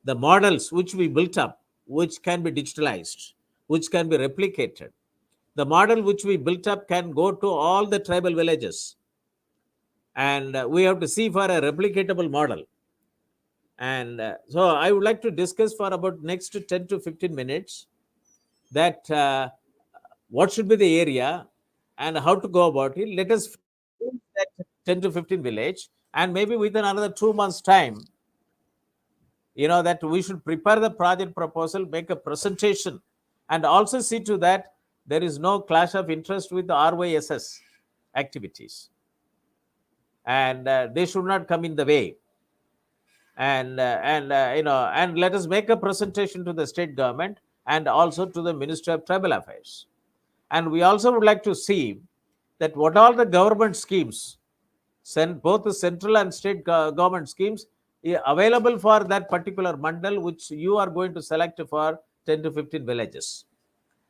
The models which we built up, which can be digitalized, which can be replicated. The model which we built up can go to all the tribal villages, and we have to see for a replicatable model. And so I would like to discuss for about next 10 to 15 minutes that what should be the area and how to go about it. Let us that 10 to 15 village, and maybe within another 2 months time, that we should prepare the project proposal, make a presentation, and also see to that there is no clash of interest with the RYSS activities, and they should not come in the way. And let us make a presentation to the state government and also to the Ministry of Tribal Affairs. And we also would like to see that what all the government schemes, both the central and state government schemes, available for that particular mandal, which you are going to select for 10 to 15 villages.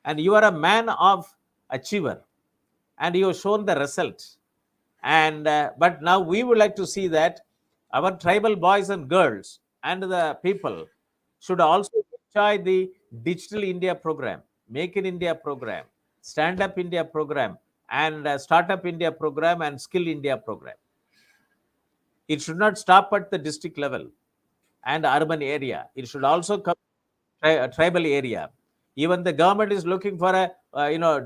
And you are a man of achiever, and you have shown the result. And but now we would like to see that our tribal boys and girls and the people should also enjoy the Digital India program, Make in India program, Stand Up India program, and Startup India program, and Skill India program. It should not stop at the district level and urban area. It should also come a tribal area. Even the government is looking for a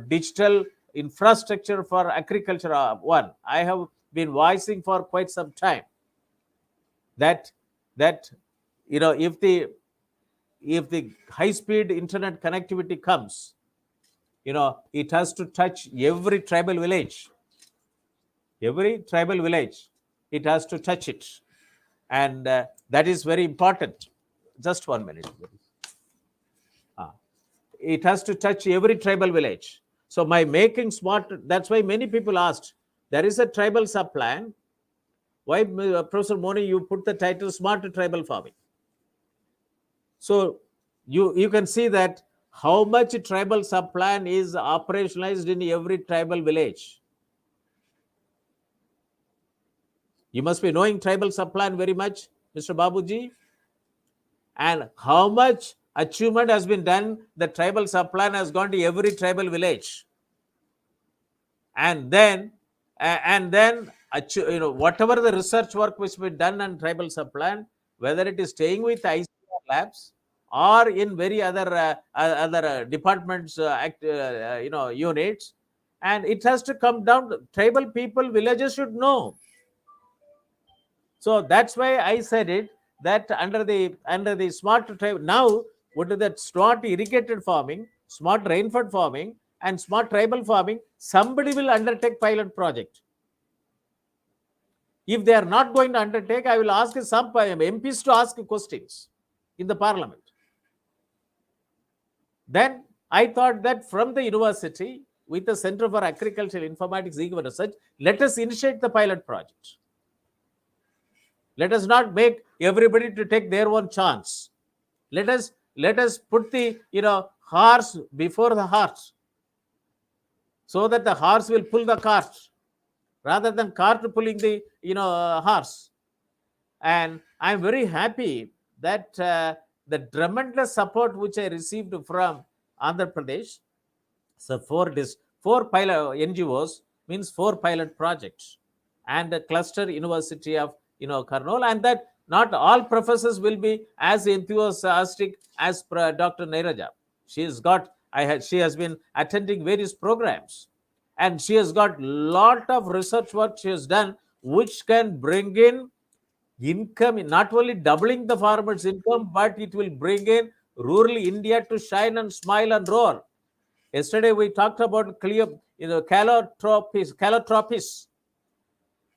digital infrastructure for agriculture. One I have been voicing for quite some time that if the high speed internet connectivity comes, it has to touch every tribal village. Every tribal village, it has to touch it, and that is very important. Just 1 minute. It has to touch every tribal village. So my making smart, that's why many people asked, there is a tribal sub-plan. Why, Professor Moni, you put the title Smart Tribal Farming? So you can see that how much tribal sub-plan is operationalized in every tribal village. You must be knowing tribal sub-plan very much, Mr. Babuji. And how much achievement has been done, the tribal sub-plan has gone to every tribal village. And then whatever the research work which has been done on tribal sub-plan, whether it is staying with ICR labs or in very other departments, units, and it has to come down to tribal people, villages should know. So that's why I said it, that under the smart tribe, now what is that smart irrigated farming, smart rainfed farming, and smart tribal farming, somebody will undertake pilot project. If they are not going to undertake, I will ask some MPs to ask questions in the parliament. Then I thought that from the university, with the Center for Agricultural Informatics Research, let us initiate the pilot project. Let us not make everybody to take their own chance. Let us put the horse before the horse, so that the horse will pull the cart rather than cart pulling the horse. And I'm very happy that the tremendous support which I received from Andhra Pradesh. So four pilot NGOs means 4 pilot projects and a cluster university of Kurnool, and that not all professors will be as enthusiastic as Dr. Neeraja. She has been attending various programs, and she has got lot of research work she has done, which can bring in income, not only doubling the farmers' income, but it will bring in rural India to shine and smile and roar. Yesterday we talked about calotropis.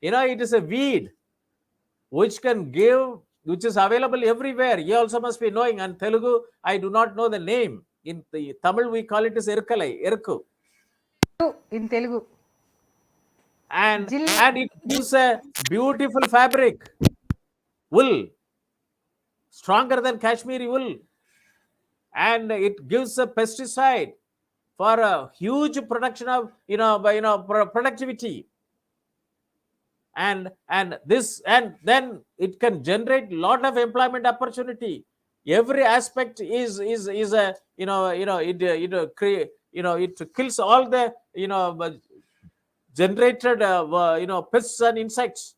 It is a weed which is available everywhere. You also must be knowing. And Telugu, I do not know the name. In the Tamil, we call it as erku. In Telugu. And it gives a beautiful fabric, wool, stronger than Kashmiri wool. And it gives a pesticide for a huge production of productivity. And then it can generate lot of employment opportunity. Every aspect is a it kills all the generated pests and insects,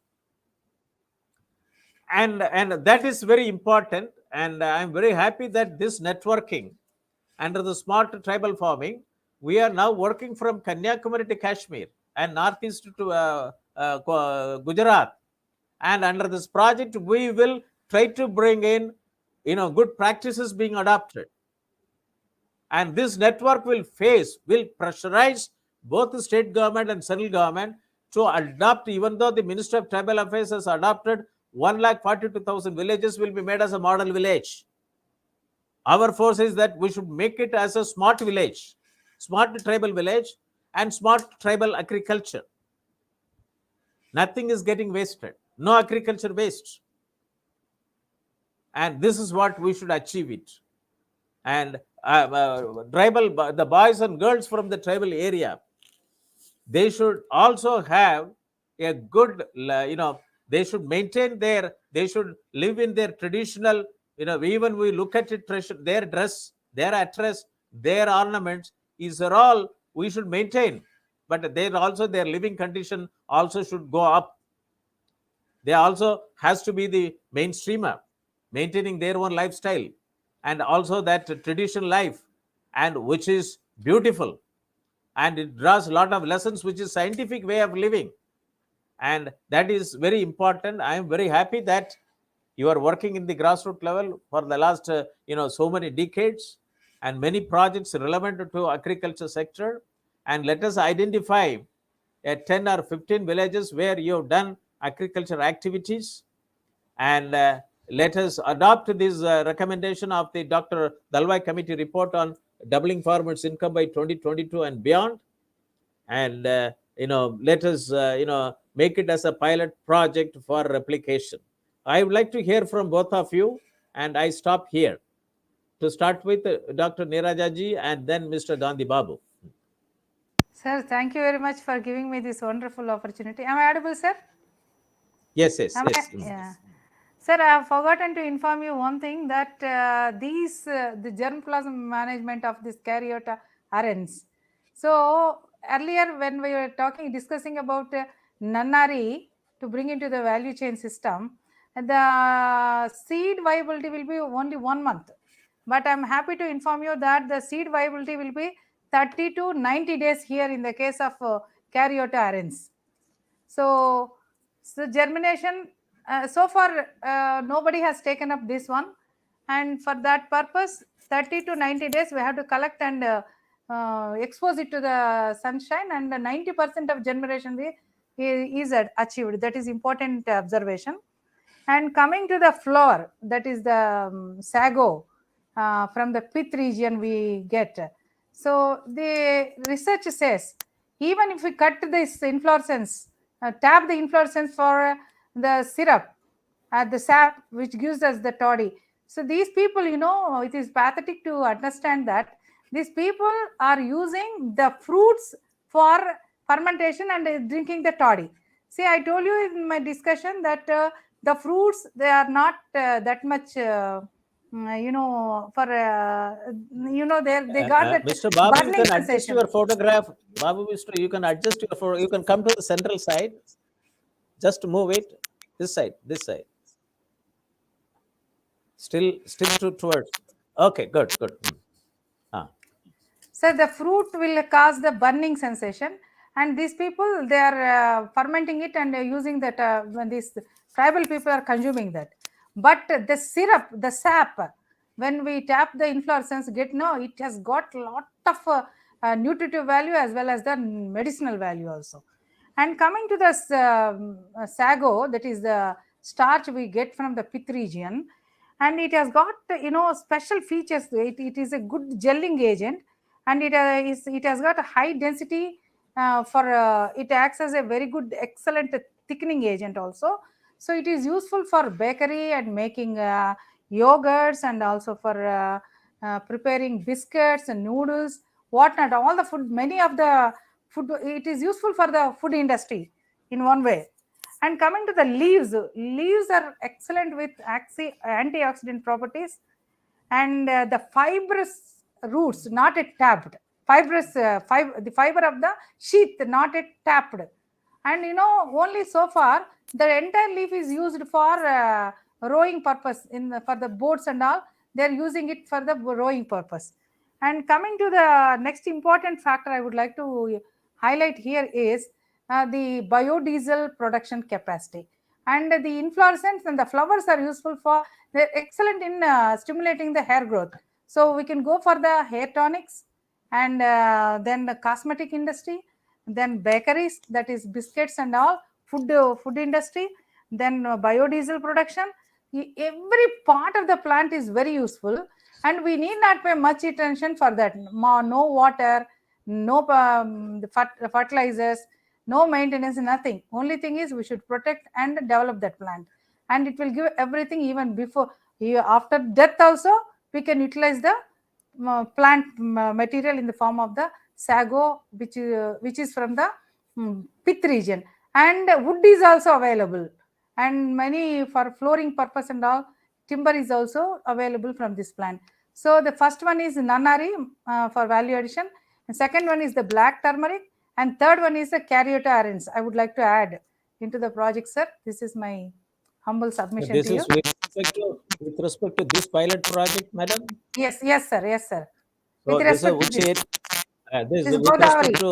and that is very important. And I'm very happy that this networking under the smart tribal farming, we are now working from Kanyakumari to Kashmir and northeast to Gujarat, and under this project we will try to bring in good practices being adopted, and this network will pressurize both the state government and central government to adopt. Even though the Minister of Tribal Affairs has adopted 142,000 villages will be made as a model village, our force is that we should make it as a smart village. smart tribal village, and smart tribal agriculture. Nothing is getting wasted. No agriculture waste. And this is what we should achieve it. And the boys and girls from the tribal area, they should also have a good, they should maintain they should live in their traditional, even we look at it, their dress, their address, their ornaments, these are all we should maintain. But their living condition also should go up. They also has to be the mainstreamer, maintaining their own lifestyle, and also that traditional life, and which is beautiful, and it draws a lot of lessons, which is scientific way of living, and that is very important. I am very happy that you are working in the grassroots level for the last so many decades, and many projects relevant to agriculture sector. And let us identify 10 or 15 villages where you have done agriculture activities, and let us adopt this recommendation of the Dr. Dalwai committee report on doubling farmers' income by 2022 and beyond. And let us make it as a pilot project for replication. I would like to hear from both of you, and I stop here. To start with Dr. Neeraja ji, and then Mr. Gandhi Babu. Sir, thank you very much for giving me this wonderful opportunity. Am I audible, sir? Yes. Yeah. Sir, I have forgotten to inform you one thing, that the germplasm management of this Caryota RNs. So earlier when we were discussing about Nannari to bring into the value chain system, the seed viability will be only 1 month. But I'm happy to inform you that the seed viability will be 30 to 90 days here in the case of Caryota RNs. So germination, so far nobody has taken up this one, and for that purpose 30 to 90 days we have to collect and expose it to the sunshine, and 90% of germination is achieved. That is important observation. And coming to the flower, that is the sago from the pith region we get. So the research says, even if we cut this inflorescence, tap the inflorescence for the syrup, the sap which gives us the toddy. So these people, it is pathetic to understand that these people are using the fruits for fermentation and drinking the toddy. See, I told you in my discussion that the fruits, they are not that much for they got that Mr. Babu, you burning can adjust sensation. your photograph. Babu, you can adjust your photo. You can come to the central side. Just move it this side. Still towards. Okay, good. So the fruit will cause the burning sensation, and these people, they are fermenting it and using that when these tribal people are consuming that. But the syrup, the sap, when we tap the inflorescence, it has got lot of nutritive value as well as the medicinal value also. And coming to the sago, that is the starch we get from the pith region, and it has got special features. It is a good gelling agent, and it has got a high density it acts as a very good, excellent thickening agent also. So it is useful for bakery and making yogurts, and also for preparing biscuits and noodles, whatnot, all the food, many of the food, it is useful for the food industry in one way. And coming to the leaves are excellent with antioxidant properties, and the fibrous roots, not yet tapped, the fiber of the sheath, not yet tapped. And only so far the entire leaf is used for rowing purpose, for the boats and all, they are using it for the rowing purpose. And coming to the next important factor I would like to highlight here is the biodiesel production capacity. And the inflorescence and the flowers are useful for, they're excellent in stimulating the hair growth. So we can go for the hair tonics, and then the cosmetic industry, then bakeries, that is biscuits and all, food industry, then biodiesel production. Every part of the plant is very useful, and we need not pay much attention for that. No water, no fertilizers, no maintenance, nothing. Only thing is we should protect and develop that plant, and it will give everything. Even before, after death also, we can utilize the plant material in the form of the sago, which is from the pith region, and wood is also available, and many for flooring purpose and all, timber is also available from this plant. So the first one is Nanari for value addition, and second one is the black turmeric, and third one is the Caryota arens. I would like to add into the project, sir. This is my humble submission This to you. is with respect to this pilot project, madam? Yes, yes, sir. Yes, sir. So With this is respect to which this. area? This This is is with respect Godavari. to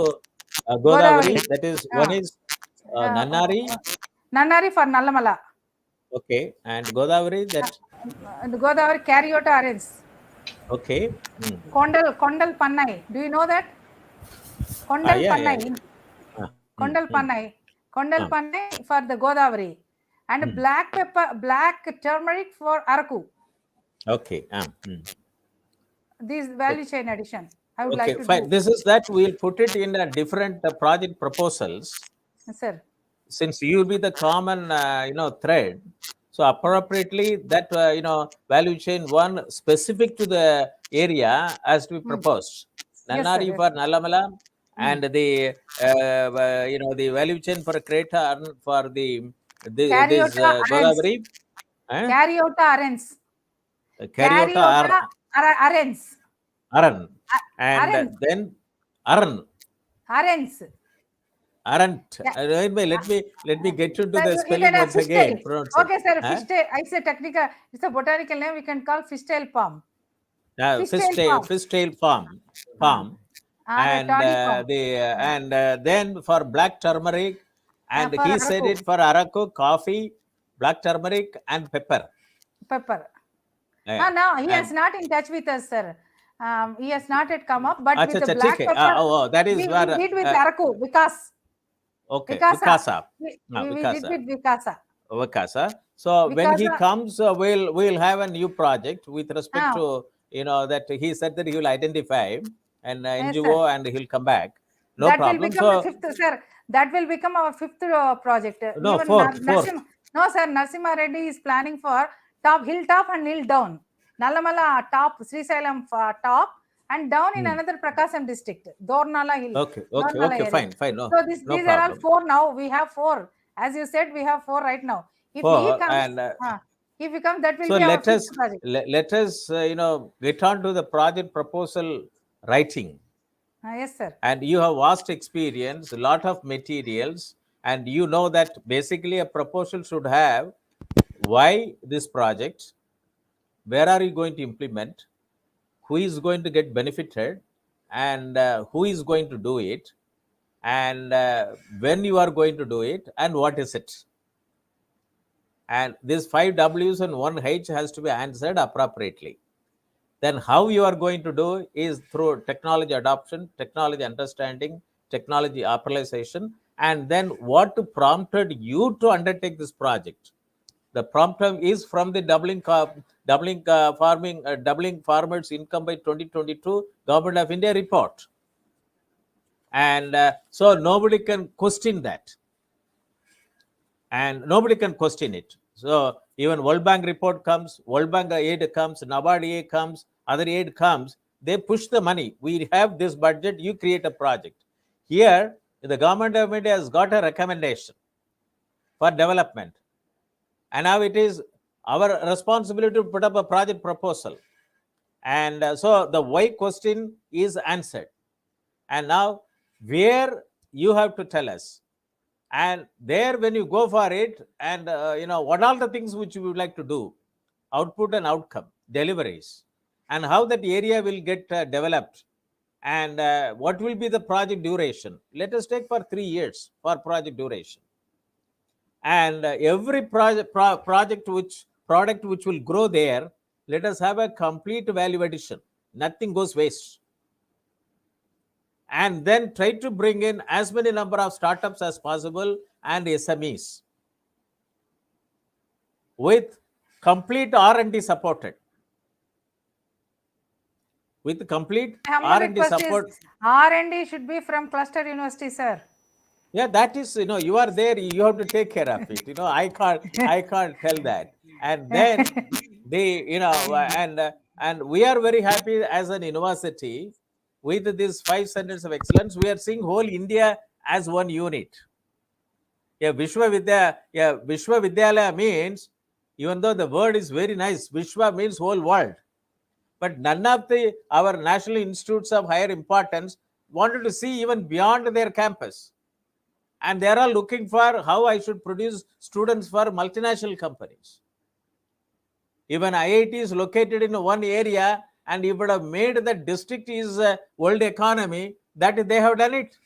Godavari. Godavari. That is one is Nannari. Nannari for Nallamala. Okay, and Godavari that. The Godavari Caryota arens. Okay. Kondal Pannai. Do you know that? Kondal Yeah, Pannai. yeah. Kondal Pannai. Kondal Pannai for the Godavari. And black pepper, black turmeric for Araku. Okay. This value chain addition. I would Okay, like to fine. do. This is that we'll put it in a different project proposals. Yes, sir. Since you will be the common, thread. So appropriately that, value chain one specific to the area has to be proposed. Yes, Nannari sir. for Nallamala and the, the value chain for Creta for this Caryota arens. Godavari. Caryota arens. Caryota arens. Aran. And Arens. then Aran. Arens. Aren't. Let me get into the spelling once again. Okay, sir. Fishtail. I say technical. It's a botanical name. We can call fishtail palm. Fishtail palm. And then for black turmeric, and he for said Araku. it for Araku, coffee, black turmeric, and pepper. No, he is not in touch with us, sir. He has not yet come up, but with the black pepper, that is we did with Araku because. Okay, Vikasa. We did with Vikasa. Vikasa. So when he comes, we'll have a new project with respect to that he said that he will identify an NGO and he'll come back. No that problem. Will become fifth, sir. That will become our fifth project. No, fourth. No, sir. Narasimha Reddy is planning for hilltop and hill down. Nallamala top, Srisailam top, and down in another Prakasam district, Dornala Hill. Okay, fine. No, so these are all four now. We have four. As you said, we have four right now. If he comes, if he comes, that will be our fifth project. Let us, get on to the project proposal writing. Yes, sir. And you have vast experience, a lot of materials, and you know that basically a proposal should have why this project, where are you going to implement, who is going to get benefited, and who is going to do it, and when you are going to do it, and what is it. And these 5 W's and 1 H has to be answered appropriately. Then how you are going to do is through technology adoption, technology understanding, technology operationalization, and then what prompted you to undertake this project. The prompt is from the doubling farmers' income by 2022 Government of India report. And so nobody can question that. And nobody can question it. So even World Bank report comes, World Bank aid comes, NABARD aid comes, other aid comes, they push the money. We have this budget, you create a project. Here, the Government of India has got a recommendation for development. And now it is our responsibility to put up a project proposal. And so the why question is answered. And now where you have to tell us. And there when you go for it, and what are the things which you would like to do, output and outcome, deliveries, and how that area will get developed, and what will be the project duration. Let us take for 3 years for project duration. And every product which will grow there, let us have a complete value addition. Nothing goes waste. And then try to bring in as many number of startups as possible and SMEs with complete R&D supported. with complete Humble R&D request support. is R&D should be from cluster university, sir. Yeah, that is, you are there, you have to take care of it. I can't tell that. And then they, and we are very happy as an university with these 5 centers of excellence. We are seeing whole India as one unit. Yeah, Vishwavidyalaya means, even though the word is very nice, Vishwa means whole world. But none of our national institutes of higher importance wanted to see even beyond their campus. And they are all looking for how I should produce students for multinational companies. Even IIT is located in one area, and if it would have made the district is world economy, that they have done it.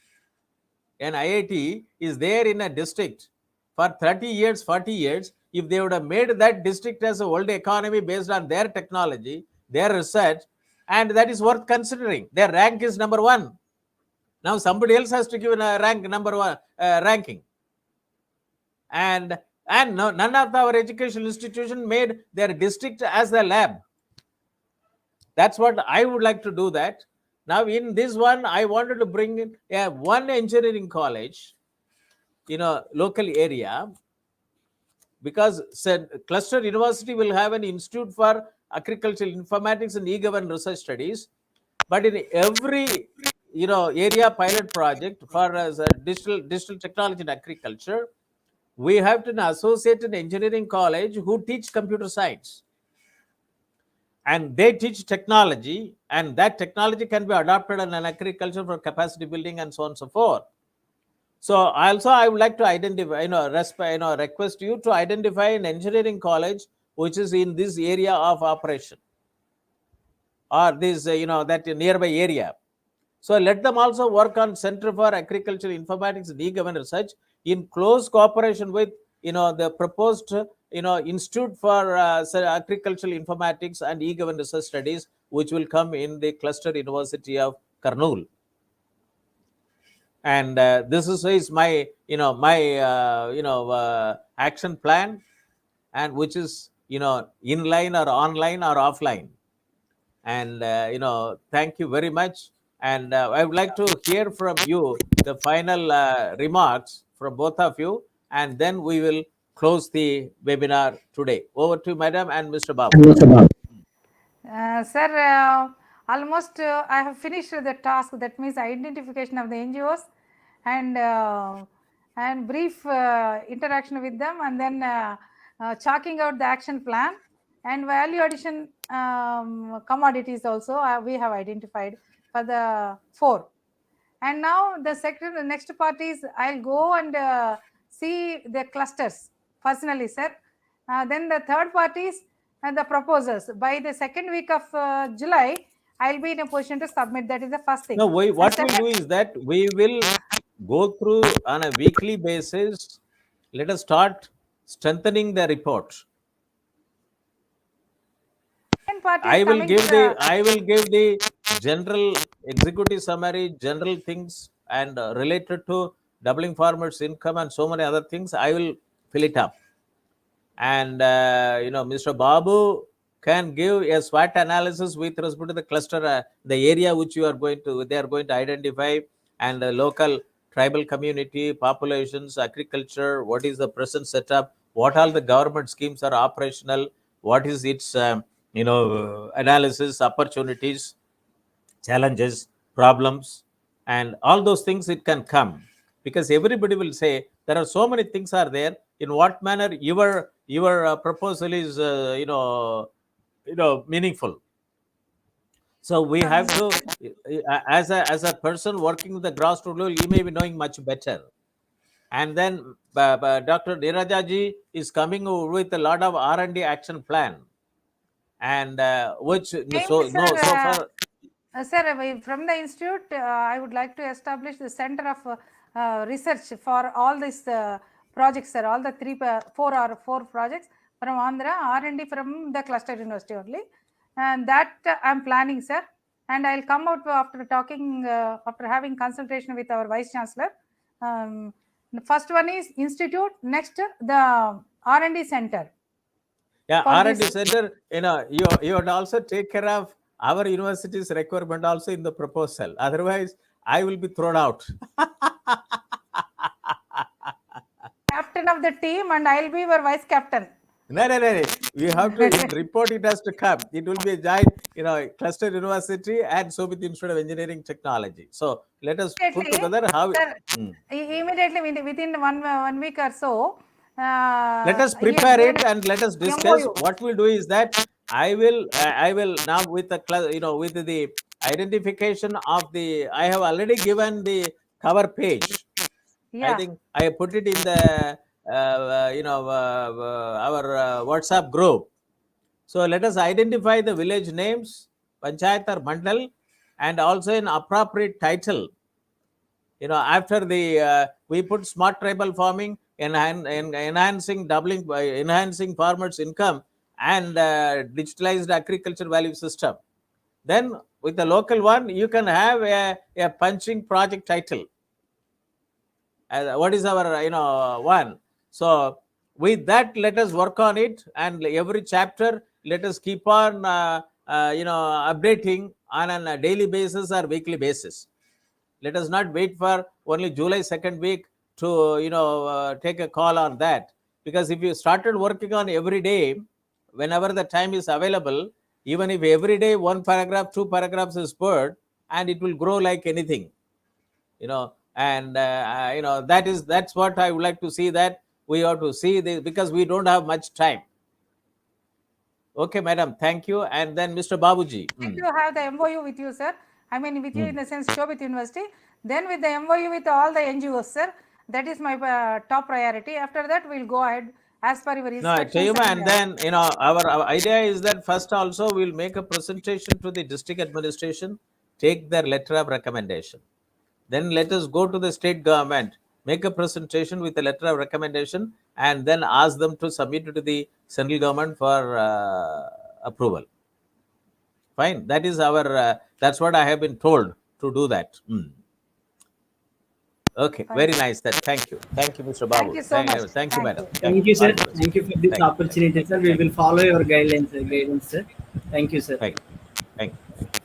An IIT is there in a district for 30 years, 40 years. If they would have made that district as a world economy based on their technology, their research, and that is worth considering. Their rank is number 1. Now somebody else has to give a rank number 1 ranking. And none of our educational institution made their district as a lab. That's what I would like to do that. Now in this one, I wanted to bring in one engineering college in a local area, because said cluster university will have an institute for agricultural informatics and e-government research studies. But in every area pilot project for digital technology in agriculture, we have to associate an engineering college who teach computer science, and they teach technology, and that technology can be adopted in an agriculture for capacity building and so on and so forth. So also I would like to identify, request you to identify an engineering college which is in this area of operation, or this that nearby area. So let them also work on Center for Agricultural Informatics and E-Government Research in close cooperation with the proposed Institute for Agricultural Informatics and E-Government Research Studies, which will come in the cluster University of Kurnool. And this is my action plan, and which is inline or online or offline. And thank you very much. And I would like to hear from you the final remarks from both of you, and then we will close the webinar today. Over to Madam and Mr. Babu. Sir, almost I have finished the task. That means identification of the NGOs and brief interaction with them, and then chalking out the action plan and value addition commodities also we have identified for the 4. And now the next part is I'll go and see the clusters personally, sir. Then the third part is the proposals. By the second week of July, I'll be in a position to submit. That is the first thing. No, what we'll do is that we will go through on a weekly basis. Let us start strengthening the report. I will give the general executive summary, general things, and related to doubling farmers' income and so many other things. I will fill it up. And Mr. Babu can give a SWOT analysis with respect to the cluster, the area which they are going to identify, and the local tribal community, populations, agriculture, what is the present setup, what all the government schemes are operational, what is its analysis, opportunities, challenges, problems, and all those things it can come, because everybody will say there are so many things are there. In what manner your proposal is meaningful. So we have to, as a person working with the grassroots level, you may be knowing much better. And then Dr. Neeraja ji is coming with a lot of R&D action plan, and which Sir, from the institute, I would like to establish the center of research for all these projects, sir. All the 4 projects from Andhra, R&D from the cluster university only, and that I'm planning, sir. And I'll come out after having consultation with our Vice Chancellor. The first one is institute. Next, the R&D center. Yeah, R&D center. You would also take care of our university's requirement also in the proposal. Otherwise, I will be thrown out. Captain of the team, and I'll be your vice captain. No. We have to in report. It has to come. It will be a giant, cluster university and so with the Institute of Engineering Technology. So let us put together how. Sir, immediately within 1 week or so. Let us prepare it and let us discuss. What we'll do is that I will now with the with the identification of the. I have already given the cover page. Yeah. I think I put it in the our WhatsApp group. So let us identify the village names, panchayat or mandal, and also an appropriate title. After the we put smart tribal farming, enhancing farmers' income, and digitalized agriculture value system. Then with the local one, you can have a punching project title. What is our one? So with that, let us work on it, and every chapter let us keep on updating on a daily basis or weekly basis. Let us not wait for only July 2nd week to take a call on that, because if you started working on every day, whenever the time is available, even if every day 1 paragraph, 2 paragraphs is put, and it will grow like anything. And that's what I would like to see, that we have to see this, because we don't have much time. Okay, madam, thank you. And then Mr. Babuji. If you have the MOU with you, sir, I mean with you in the sense Shobhit University, then with the MOU with all the NGOs, sir, that is my top priority. After that, we'll go ahead as per your instructions. No, and then our idea is that first also we'll make a presentation to the district administration, take their letter of recommendation. Then let us go to the state government, make a presentation with a letter of recommendation, and then ask them to submit it to the central government for approval. Fine. That is our. That's what I have been told to do that. Okay. Fine. Very nice. Thank you. Thank you, Mr. Babu. Thank you so much. Thank you, madam. Thank you, sir. Thank you for this opportunity, sir. We will follow your guidance, sir. Thank you, sir. Thank you.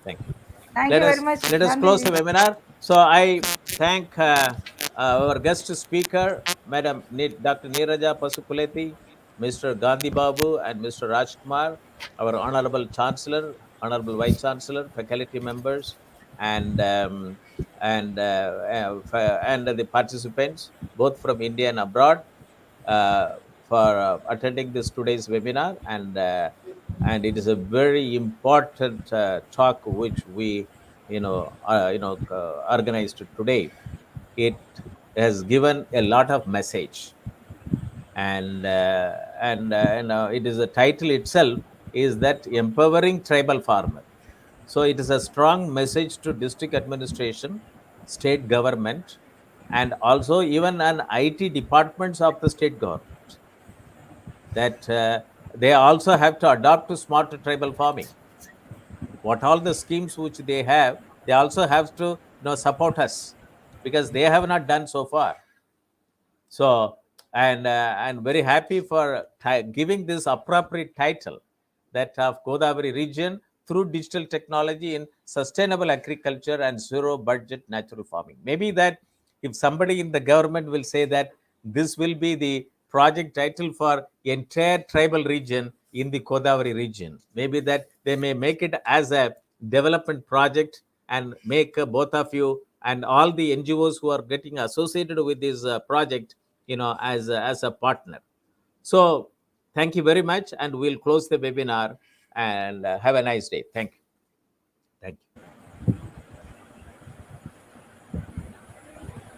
Thank you very much. Let us close the webinar. So I thank our guest speaker, Madam Dr. Neeraja Pasupuleti, Mr. Gandhi Babu, and Mr. Rajkumar, our Honorable Chancellor, Honorable Vice Chancellor, faculty members, and the participants, both from India and abroad, for attending this today's webinar. And it is a very important talk which we organized today. It has given a lot of message, and it is a title itself is that empowering tribal farmer. So it is a strong message to district administration, state government, and also even an IT departments of the state government, that they also have to adopt to smart tribal farming. What all the schemes which they have, they also have to support us, because they have not done so far. So and very happy for giving this appropriate title, that of Godavari region through digital technology in sustainable agriculture and zero budget natural farming. Maybe that if somebody in the government will say that this will be the project title for entire tribal region in the Godavari region, maybe that they may make it as a development project and make both of you and all the NGOs who are getting associated with this project, as a partner. So thank you very much, and we'll close the webinar, and have a nice day. Thank you.